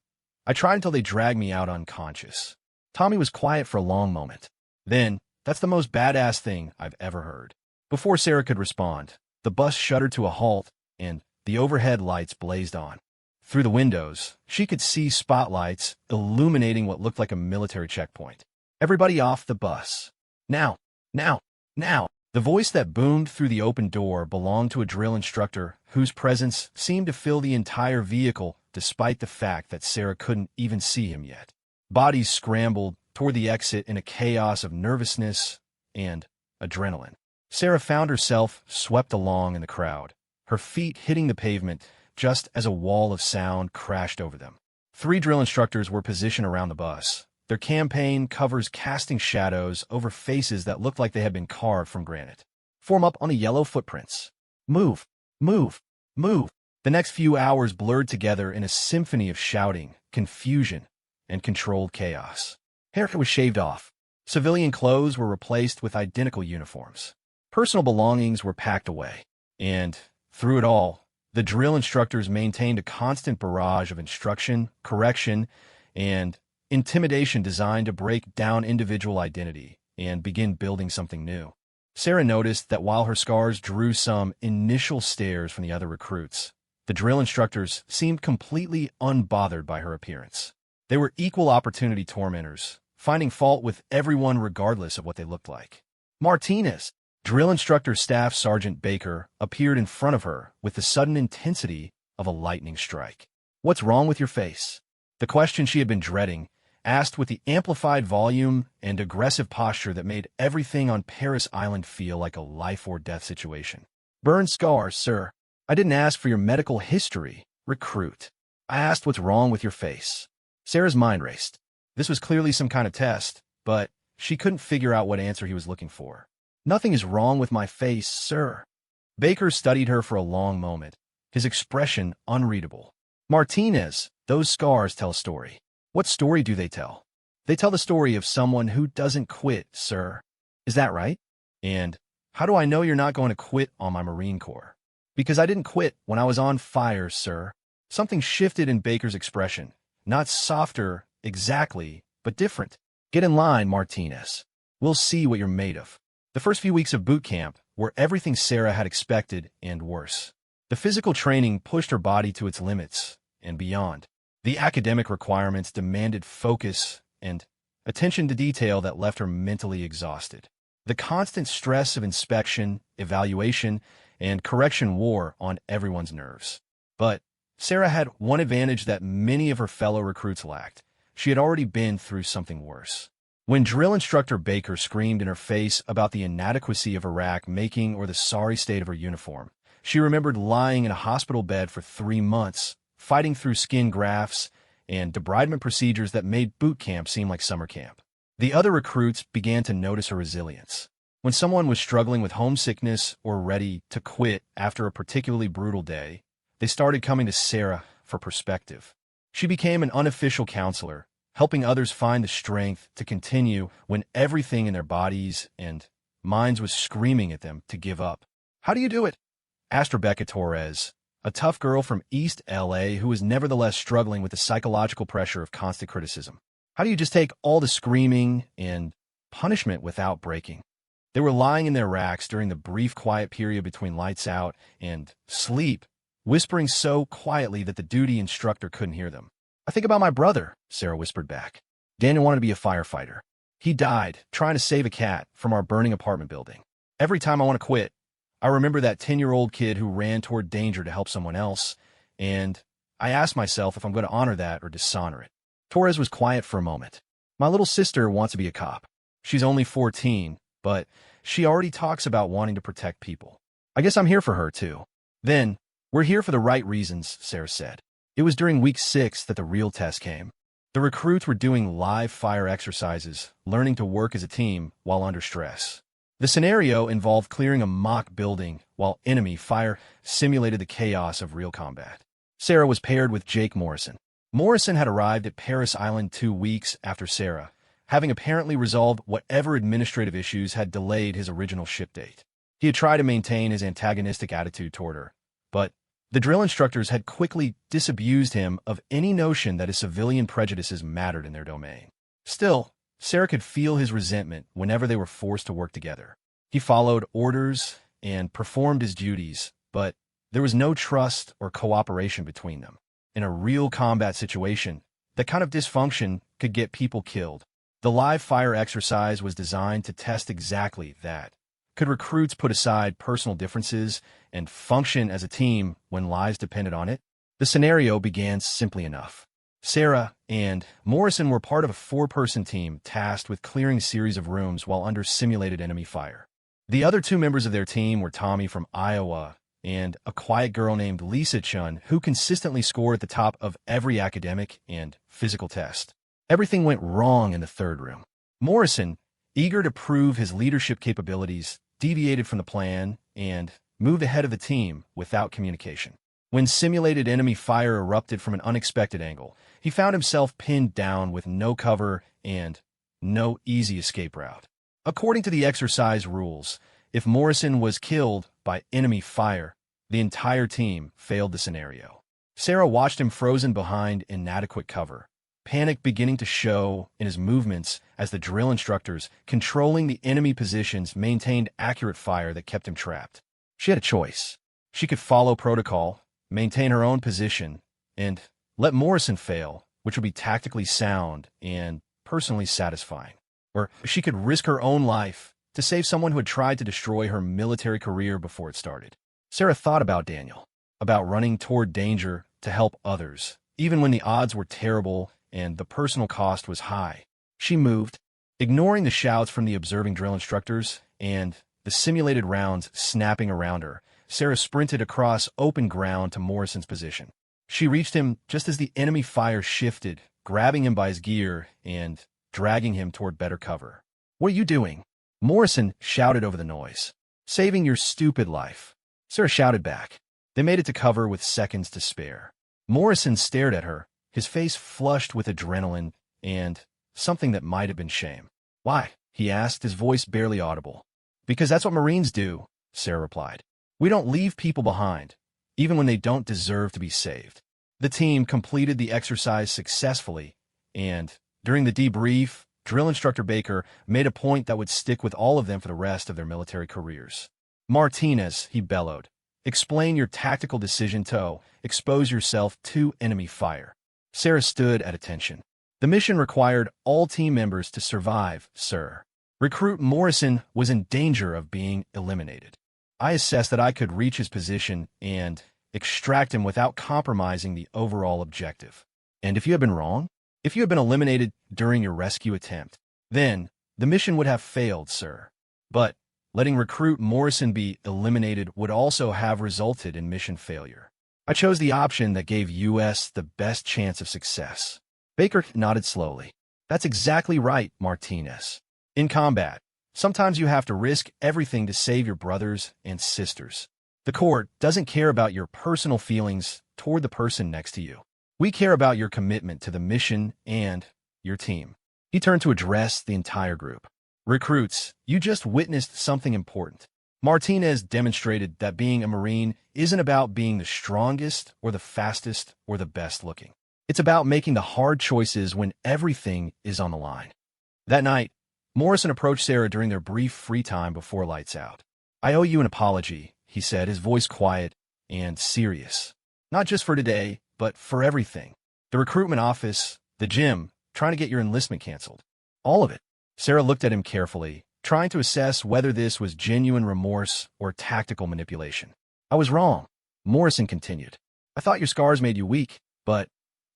I tried until they dragged me out unconscious." Tommy was quiet for a long moment. Then, "That's the most badass thing I've ever heard." Before Sarah could respond, the bus shuddered to a halt, and the overhead lights blazed on. Through the windows, she could see spotlights illuminating what looked like a military checkpoint. "Everybody off the bus. Now, now, now." The voice that boomed through the open door belonged to a drill instructor whose presence seemed to fill the entire vehicle despite the fact that Sarah couldn't even see him yet. Bodies scrambled toward the exit in a chaos of nervousness and adrenaline. Sarah found herself swept along in the crowd, her feet hitting the pavement just as a wall of sound crashed over them. 3 drill instructors were positioned around the bus, their campaign covers casting shadows over faces that looked like they had been carved from granite. "Form up on the yellow footprints. Move, move, move." The next few hours blurred together in a symphony of shouting, confusion, and controlled chaos. Hair was shaved off. Civilian clothes were replaced with identical uniforms. Personal belongings were packed away. And, through it all, the drill instructors maintained a constant barrage of instruction, correction, and intimidation designed to break down individual identity and begin building something new. Sarah noticed that while her scars drew some initial stares from the other recruits, the drill instructors seemed completely unbothered by her appearance. They were equal opportunity tormentors, finding fault with everyone regardless of what they looked like. "Martinez!" Drill instructor Staff Sergeant Baker appeared in front of her with the sudden intensity of a lightning strike. "What's wrong with your face?" The question she had been dreading, asked with the amplified volume and aggressive posture that made everything on Paris Island feel like a life-or-death situation. "Burn scars, sir." "I didn't ask for your medical history, recruit. I asked what's wrong with your face." Sarah's mind raced. This was clearly some kind of test, but she couldn't figure out what answer he was looking for. "Nothing is wrong with my face, sir." Baker studied her for a long moment, his expression unreadable. "Martinez, those scars tell a story." "What story do they tell?" "They tell the story of someone who doesn't quit, sir." "Is that right?" "And how do I know you're not going to quit on my Marine Corps?" "Because I didn't quit when I was on fire, sir." Something shifted in Baker's expression, not softer exactly, but different. "Get in line, Martinez. We'll see what you're made of." The first few weeks of boot camp were everything Sarah had expected and worse. The physical training pushed her body to its limits and beyond. The academic requirements demanded focus and attention to detail that left her mentally exhausted. The constant stress of inspection, evaluation, and correction wore on everyone's nerves. But Sarah had one advantage that many of her fellow recruits lacked. She had already been through something worse. When drill instructor Baker screamed in her face about the inadequacy of her rack making or the sorry state of her uniform, she remembered lying in a hospital bed for 3 months, fighting through skin grafts and debridement procedures that made boot camp seem like summer camp. The other recruits began to notice her resilience. When someone was struggling with homesickness or ready to quit after a particularly brutal day, they started coming to Sarah for perspective. She became an unofficial counselor, helping others find the strength to continue when everything in their bodies and minds was screaming at them to give up. "How do you do it?" asked Rebecca Torres, a tough girl from East LA who was nevertheless struggling with the psychological pressure of constant criticism. "How do you just take all the screaming and punishment without breaking?" They were lying in their racks during the brief quiet period between lights out and sleep, whispering so quietly that the duty instructor couldn't hear them. "I think about my brother," Sarah whispered back. "Daniel wanted to be a firefighter. He died trying to save a cat from our burning apartment building. Every time I want to quit, I remember that 10-year-old kid who ran toward danger to help someone else, and I ask myself if I'm going to honor that or dishonor it." Torres was quiet for a moment. "My little sister wants to be a cop. She's only 14, but she already talks about wanting to protect people. I guess I'm here for her, too." "Then, we're here for the right reasons," Sarah said. It was during week 6 that the real test came. The recruits were doing live fire exercises, learning to work as a team while under stress. The scenario involved clearing a mock building while enemy fire simulated the chaos of real combat. Sarah was paired with Jake Morrison. Morrison had arrived at Paris Island 2 weeks after Sarah, having apparently resolved whatever administrative issues had delayed his original ship date. He had tried to maintain his antagonistic attitude toward her, but the drill instructors had quickly disabused him of any notion that his civilian prejudices mattered in their domain. Still, Sarah could feel his resentment whenever they were forced to work together. He followed orders and performed his duties, but there was no trust or cooperation between them. In a real combat situation, that kind of dysfunction could get people killed. The live fire exercise was designed to test exactly that. Could recruits put aside personal differences and function as a team when lives depended on it? The scenario began simply enough. Sarah and Morrison were part of a 4-person team tasked with clearing a series of rooms while under simulated enemy fire. The other 2 members of their team were Tommy from Iowa and a quiet girl named Lisa Chun, who consistently scored at the top of every academic and physical test. Everything went wrong in the 3rd room. Morrison, eager to prove his leadership capabilities, deviated from the plan and moved ahead of the team without communication. When simulated enemy fire erupted from an unexpected angle, he found himself pinned down with no cover and no easy escape route. According to the exercise rules, if Morrison was killed by enemy fire, the entire team failed the scenario. Sarah watched him frozen behind inadequate cover, panic beginning to show in his movements as the drill instructors controlling the enemy positions maintained accurate fire that kept him trapped. She had a choice. She could follow protocol, maintain her own position, and let Morrison fail, which would be tactically sound and personally satisfying. Or she could risk her own life to save someone who had tried to destroy her military career before it started. Sarah thought about Daniel, about running toward danger to help others, even when the odds were terrible and the personal cost was high. She moved, ignoring the shouts from the observing drill instructors and the simulated rounds snapping around her. Sarah sprinted across open ground to Morrison's position. She reached him just as the enemy fire shifted, grabbing him by his gear and dragging him toward better cover. "What are you doing?" Morrison shouted over the noise. "Saving your stupid life," Sarah shouted back. They made it to cover with seconds to spare. Morrison stared at her, his face flushed with adrenaline and something that might have been shame. "Why?" he asked, his voice barely audible. "Because that's what Marines do," Sarah replied. "We don't leave people behind, even when they don't deserve to be saved." The team completed the exercise successfully, and during the debrief, drill instructor Baker made a point that would stick with all of them for the rest of their military careers. "Martinez," he bellowed, "explain your tactical decision to expose yourself to enemy fire." Sarah stood at attention. "The mission required all team members to survive, sir. Recruit Morrison was in danger of being eliminated. I assessed that I could reach his position and extract him without compromising the overall objective. And if you had been wrong, if you had been eliminated during your rescue attempt, Then, the mission would have failed, sir. But letting recruit Morrison be eliminated would also have resulted in mission failure. I chose the option that gave US the best chance of success. Baker nodded slowly. That's exactly right, Martinez. In combat, sometimes you have to risk everything to save your brothers and sisters. The court doesn't care about your personal feelings toward the person next to you. We care about your commitment to the mission and your team. He turned to address the entire group. Recruits, you just witnessed something important. Martinez demonstrated that being a Marine isn't about being the strongest or the fastest or the best looking. It's about making the hard choices when everything is on the line. That night, Morrison approached Sarah during their brief free time before lights out. I owe you an apology, he said, his voice quiet and serious. Not just for today, but for everything. The recruitment office, the gym, trying to get your enlistment canceled. All of it. Sarah looked at him carefully, trying to assess whether this was genuine remorse or tactical manipulation. I was wrong, Morrison continued. I thought your scars made you weak, but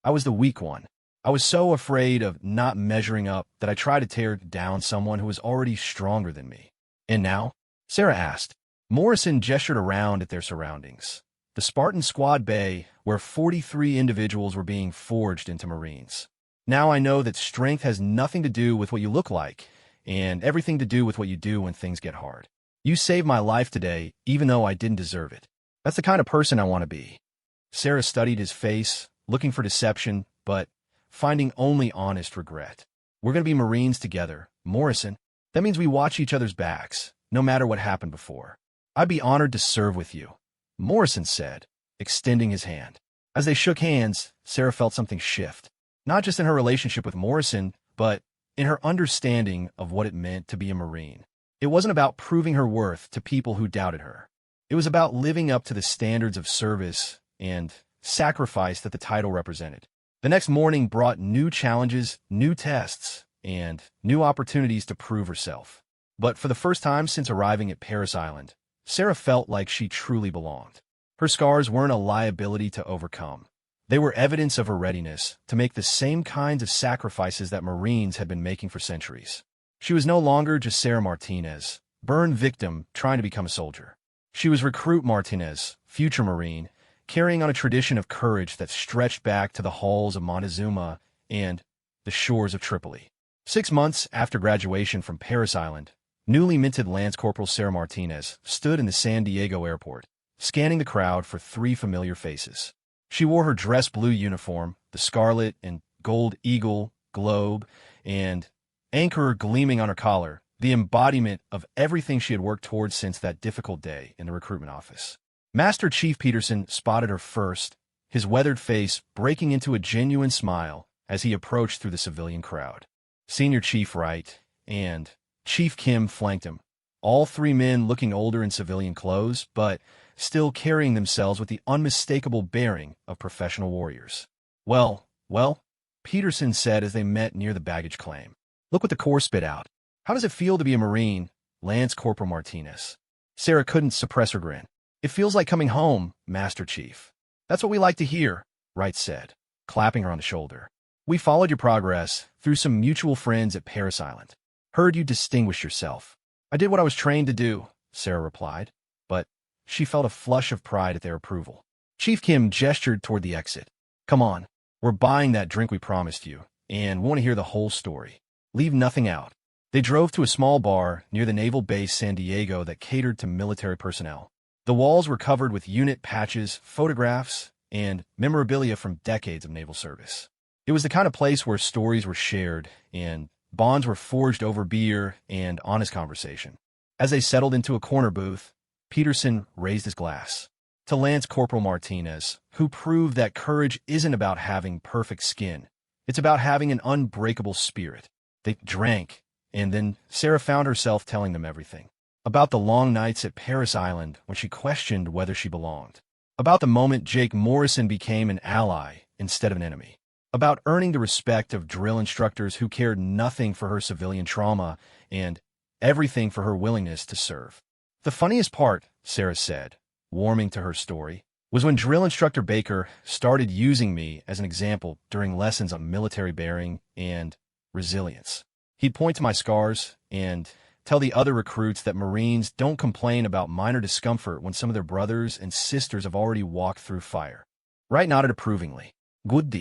I was the weak one. I was so afraid of not measuring up that I tried to tear down someone who was already stronger than me. And now? Sarah asked. Morrison gestured around at their surroundings. The Spartan Squad Bay, where 43 individuals were being forged into Marines. Now I know that strength has nothing to do with what you look like, and everything to do with what you do when things get hard. You saved my life today, even though I didn't deserve it. That's the kind of person I want to be. Sarah studied his face, looking for deception, but finding only honest regret. We're going to be Marines together, Morrison. That means we watch each other's backs, no matter what happened before. I'd be honored to serve with you, Morrison said, extending his hand. As they shook hands, Sarah felt something shift. Not just in her relationship with Morrison, but in her understanding of what it meant to be a Marine. It wasn't about proving her worth to people who doubted her. It was about living up to the standards of service and sacrifice that the title represented. The next morning brought new challenges, new tests, and new opportunities to prove herself. But for the first time since arriving at Parris Island, Sarah felt like she truly belonged. Her scars weren't a liability to overcome. They were evidence of her readiness to make the same kinds of sacrifices that Marines had been making for centuries. She was no longer just Sarah Martinez, burned victim trying to become a soldier. She was Recruit Martinez, future Marine, carrying on a tradition of courage that stretched back to the halls of Montezuma and the shores of Tripoli. 6 months after graduation from Parris Island, newly minted Lance Corporal Sarah Martinez stood in the San Diego airport, scanning the crowd for 3 familiar faces. She wore her dress blue uniform, the scarlet and gold eagle, globe, and anchor gleaming on her collar, the embodiment of everything she had worked towards since that difficult day in the recruitment office. Master Chief Peterson spotted her first, his weathered face breaking into a genuine smile as he approached through the civilian crowd. Senior Chief Wright and Chief Kim flanked him, all 3 men looking older in civilian clothes, but still carrying themselves with the unmistakable bearing of professional warriors. Well, Peterson said as they met near the baggage claim. Look what the Corps spit out. How does it feel to be a Marine, Lance Corporal Martinez? Sarah couldn't suppress her grin. It feels like coming home, Master Chief. That's what we like to hear, Wright said, clapping her on the shoulder. We followed your progress through some mutual friends at Parris Island. Heard you distinguished yourself. I did what I was trained to do, Sarah replied, but she felt a flush of pride at their approval. Chief Kim gestured toward the exit. Come on, we're buying that drink we promised you, and we want to hear the whole story. Leave nothing out. They drove to a small bar near the Naval Base San Diego that catered to military personnel. The walls were covered with unit patches, photographs, and memorabilia from decades of naval service. It was the kind of place where stories were shared and bonds were forged over beer and honest conversation. As they settled into a corner booth, Peterson raised his glass. To Lance Corporal Martinez, who proved that courage isn't about having perfect skin. It's about having an unbreakable spirit. They drank, and then Sarah found herself telling them everything. About the long nights at Parris Island when she questioned whether she belonged. About the moment Jake Morrison became an ally instead of an enemy. About earning the respect of drill instructors who cared nothing for her civilian trauma and everything for her willingness to serve. The funniest part, Sarah said, warming to her story, was when drill instructor Baker started using me as an example during lessons on military bearing and resilience. He'd point to my scars and tell the other recruits that Marines don't complain about minor discomfort when some of their brothers and sisters have already walked through fire. Wright nodded approvingly. Good.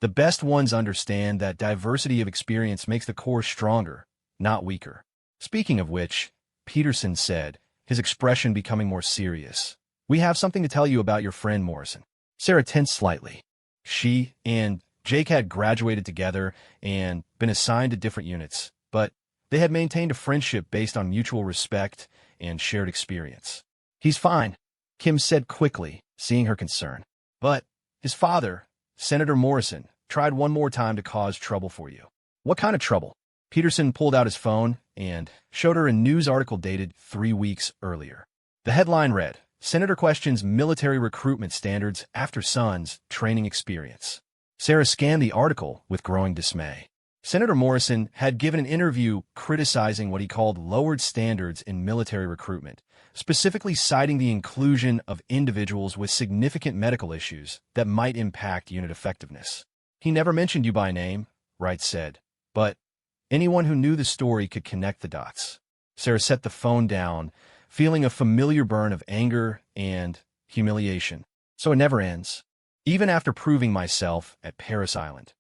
The best ones understand that diversity of experience makes the Corps stronger, not weaker. Speaking of which, Peterson said, his expression becoming more serious. We have something to tell you about your friend Morrison. Sarah tensed slightly. She and Jake had graduated together and been assigned to different units, but they had maintained a friendship based on mutual respect and shared experience. He's fine, Kim said quickly, seeing her concern. But his father, Senator Morrison, tried one more time to cause trouble for you. What kind of trouble? Peterson pulled out his phone and showed her a news article dated 3 weeks earlier. The headline read, Senator questions military recruitment standards after son's training experience. Sarah scanned the article with growing dismay. Senator Morrison had given an interview criticizing what he called lowered standards in military recruitment, specifically citing the inclusion of individuals with significant medical issues that might impact unit effectiveness. He never mentioned you by name, Wright said, but anyone who knew the story could connect the dots. Sarah set the phone down, feeling a familiar burn of anger and humiliation. So it never ends. Even after proving myself at Paris Island,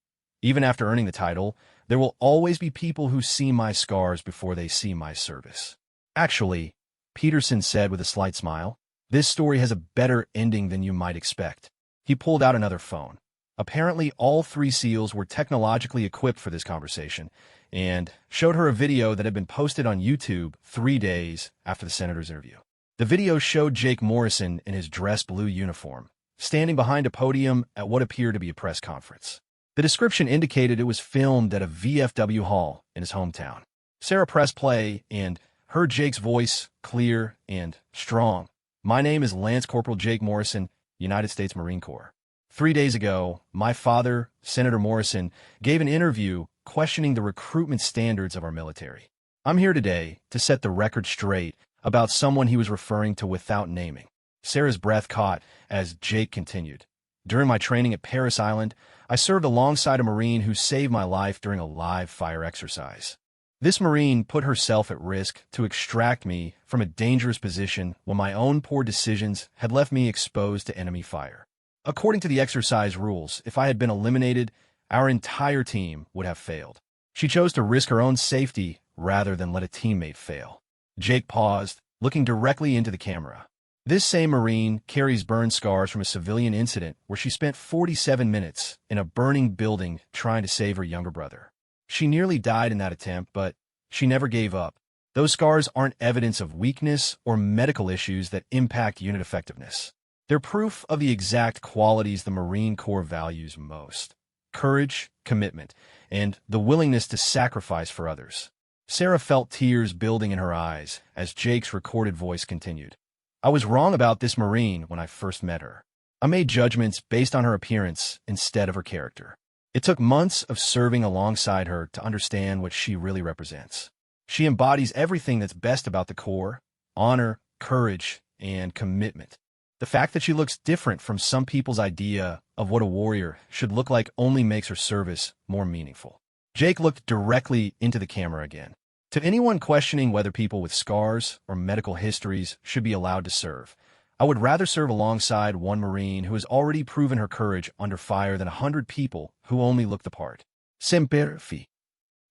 even after earning the title, there will always be people who see my scars before they see my service. Actually, Peterson said with a slight smile, this story has a better ending than you might expect. He pulled out another phone. Apparently, all 3 SEALs were technologically equipped for this conversation and showed her a video that had been posted on YouTube 3 days after the senator's interview. The video showed Jake Morrison in his dress blue uniform, standing behind a podium at what appeared to be a press conference. The description indicated it was filmed at a VFW hall in his hometown. Sarah pressed play and heard Jake's voice, clear and strong. My name is Lance Corporal Jake Morrison, United States Marine Corps. 3 days ago, my father, Senator Morrison, gave an interview questioning the recruitment standards of our military. I'm here today to set the record straight about someone he was referring to without naming. Sarah's breath caught as Jake continued. During my training at Paris Island, I served alongside a Marine who saved my life during a live fire exercise. This Marine put herself at risk to extract me from a dangerous position when my own poor decisions had left me exposed to enemy fire. According to the exercise rules, if I had been eliminated, our entire team would have failed. She chose to risk her own safety rather than let a teammate fail. Jake paused, looking directly into the camera. This same Marine carries burn scars from a civilian incident where she spent 47 minutes in a burning building trying to save her younger brother. She nearly died in that attempt, but she never gave up. Those scars aren't evidence of weakness or medical issues that impact unit effectiveness. They're proof of the exact qualities the Marine Corps values most: courage, commitment, and the willingness to sacrifice for others. Sarah felt tears building in her eyes as Jake's recorded voice continued. I was wrong about this Marine when I first met her. I made judgments based on her appearance instead of her character. It took months of serving alongside her to understand what she really represents. She embodies everything that's best about the Corps: honor, courage, and commitment. The fact that she looks different from some people's idea of what a warrior should look like only makes her service more meaningful. Jake looked directly into the camera again. To anyone questioning whether people with scars or medical histories should be allowed to serve, I would rather serve alongside one Marine who has already proven her courage under fire than 100 people who only look the part. Semper Fi.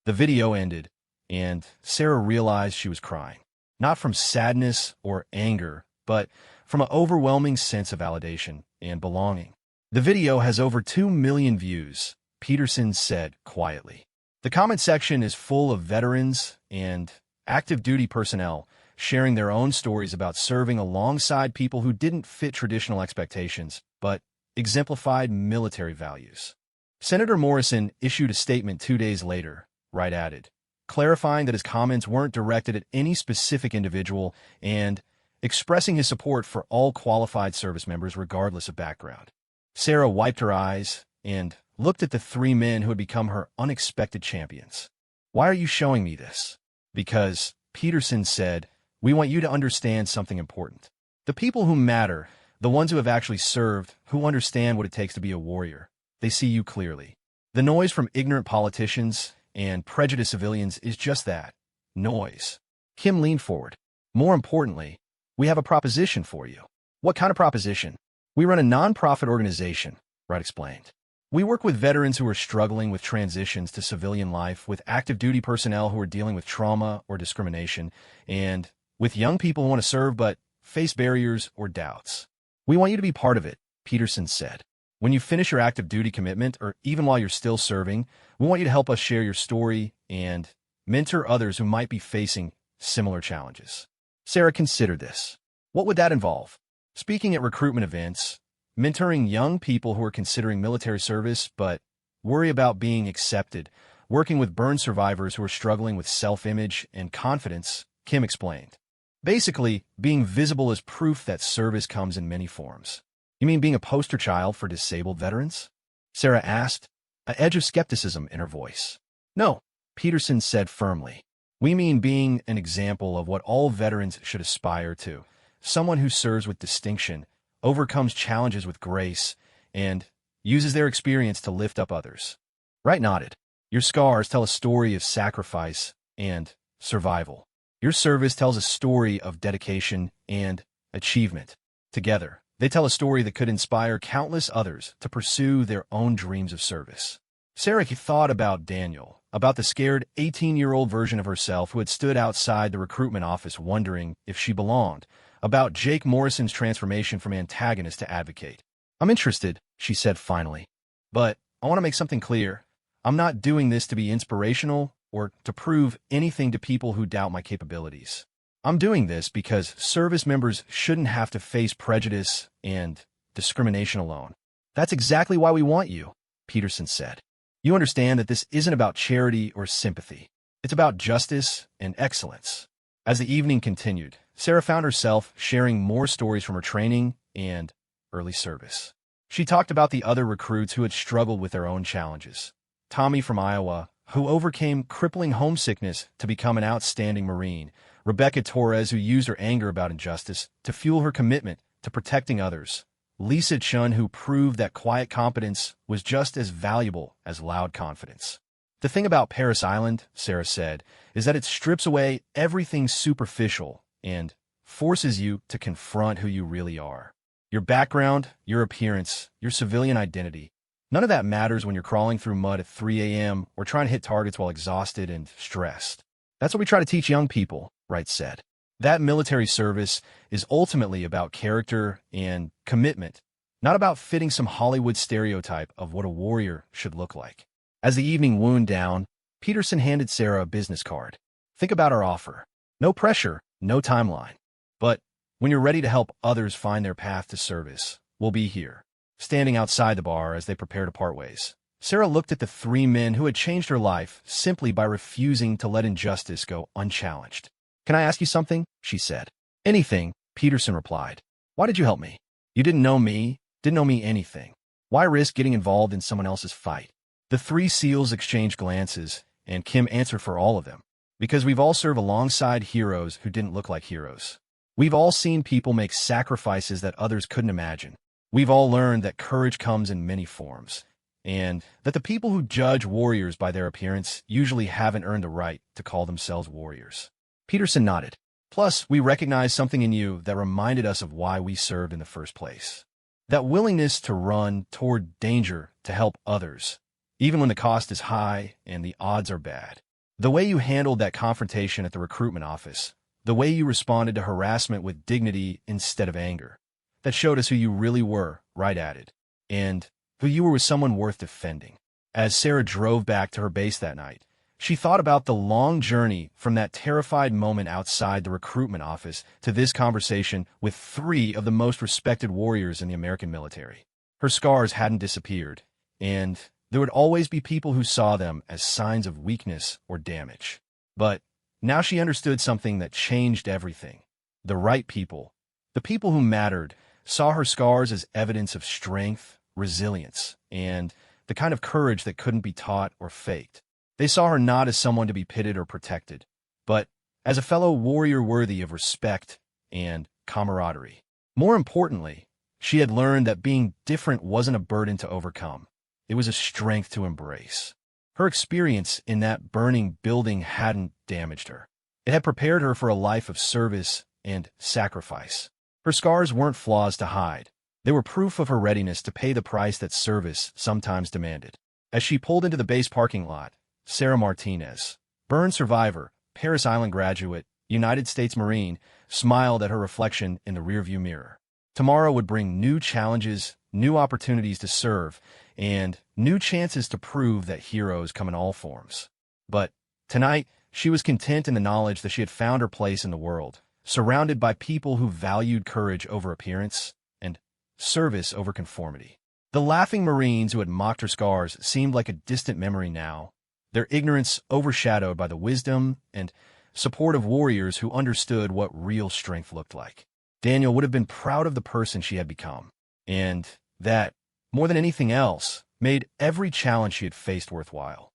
The video ended, and Sarah realized she was crying. Not from sadness or anger, but from an overwhelming sense of validation and belonging. The video has over 2 million views, Peterson said quietly. The comment section is full of veterans and active duty personnel sharing their own stories about serving alongside people who didn't fit traditional expectations, but exemplified military values. Senator Morrison issued a statement 2 days later, Wright added, clarifying that his comments weren't directed at any specific individual and expressing his support for all qualified service members regardless of background. Sarah wiped her eyes and looked at the 3 men who had become her unexpected champions. Why are you showing me this? Because, Peterson said, we want you to understand something important. The people who matter, the ones who have actually served, who understand what it takes to be a warrior, they see you clearly. The noise from ignorant politicians and prejudiced civilians is just that, noise. Kim leaned forward. More importantly, we have a proposition for you. What kind of proposition? We run a nonprofit organization, Wright explained. We work with veterans who are struggling with transitions to civilian life, with active duty personnel who are dealing with trauma or discrimination, and with young people who want to serve but face barriers or doubts. We want you to be part of it, Peterson said. When you finish your active duty commitment, or even while you're still serving, we want you to help us share your story and mentor others who might be facing similar challenges. Sarah considered this. What would that involve? Speaking at recruitment events, mentoring young people who are considering military service but worry about being accepted, working with burn survivors who are struggling with self-image and confidence, Kim explained. Basically, being visible is proof that service comes in many forms. You mean being a poster child for disabled veterans? Sarah asked, an edge of skepticism in her voice. No, Peterson said firmly. We mean being an example of what all veterans should aspire to. Someone who serves with distinction, overcomes challenges with grace, and uses their experience to lift up others. Wright nodded. Your scars tell a story of sacrifice and survival. Your service tells a story of dedication and achievement. Together, they tell a story that could inspire countless others to pursue their own dreams of service. Sarah thought about Daniel, about the scared 18-year-old version of herself who had stood outside the recruitment office wondering if she belonged, about Jake Morrison's transformation from antagonist to advocate. I'm interested, she said finally. But I want to make something clear. I'm not doing this to be inspirational or to prove anything to people who doubt my capabilities. I'm doing this because service members shouldn't have to face prejudice and discrimination alone. That's exactly why we want you, Peterson said. You understand that this isn't about charity or sympathy. It's about justice and excellence. As the evening continued, Sarah found herself sharing more stories from her training and early service. She talked about the other recruits who had struggled with their own challenges. Tommy from Iowa, who overcame crippling homesickness to become an outstanding Marine. Rebecca Torres, who used her anger about injustice to fuel her commitment to protecting others. Lisa Chun, who proved that quiet competence was just as valuable as loud confidence. The thing about Paris Island, Sarah said, is that it strips away everything superficial and forces you to confront who you really are. Your background, your appearance, your civilian identity. None of that matters when you're crawling through mud at 3 a.m. or trying to hit targets while exhausted and stressed. That's what we try to teach young people, Wright said. That military service is ultimately about character and commitment, not about fitting some Hollywood stereotype of what a warrior should look like. As the evening wound down, Peterson handed Sarah a business card. Think about our offer. No pressure, no timeline. But when you're ready to help others find their path to service, we'll be here. Standing outside the bar as they prepare to part ways, Sarah looked at the 3 men who had changed her life simply by refusing to let injustice go unchallenged. Can I ask you something? She said. Anything, Peterson replied. Why did you help me? You didn't know me anything. Why risk getting involved in someone else's fight? The 3 SEALs exchanged glances, and Kim answered for all of them. Because we've all served alongside heroes who didn't look like heroes. We've all seen people make sacrifices that others couldn't imagine. We've all learned that courage comes in many forms, and that the people who judge warriors by their appearance usually haven't earned the right to call themselves warriors. Peterson nodded. Plus, we recognized something in you that reminded us of why we served in the first place. That willingness to run toward danger to help others, even when the cost is high and the odds are bad. The way you handled that confrontation at the recruitment office, the way you responded to harassment with dignity instead of anger, that showed us who you really were, Wright added, and who you were with someone worth defending. As Sarah drove back to her base that night, she thought about the long journey from that terrified moment outside the recruitment office to this conversation with 3 of the most respected warriors in the American military. Her scars hadn't disappeared, and there would always be people who saw them as signs of weakness or damage. But now she understood something that changed everything. The right people, the people who mattered, saw her scars as evidence of strength, resilience, and the kind of courage that couldn't be taught or faked. They saw her not as someone to be pitted or protected, but as a fellow warrior worthy of respect and camaraderie. More importantly, she had learned that being different wasn't a burden to overcome. It was a strength to embrace. Her experience in that burning building hadn't damaged her. It had prepared her for a life of service and sacrifice. Her scars weren't flaws to hide. They were proof of her readiness to pay the price that service sometimes demanded. As she pulled into the base parking lot, Sarah Martinez, burn survivor, Paris Island graduate, United States Marine, smiled at her reflection in the rearview mirror. Tomorrow would bring new challenges, new opportunities to serve, and new chances to prove that heroes come in all forms. But tonight, she was content in the knowledge that she had found her place in the world, surrounded by people who valued courage over appearance and service over conformity. The laughing Marines who had mocked her scars seemed like a distant memory now, their ignorance overshadowed by the wisdom and support of warriors who understood what real strength looked like. Daniel would have been proud of the person she had become, and that, more than anything else, made every challenge she had faced worthwhile.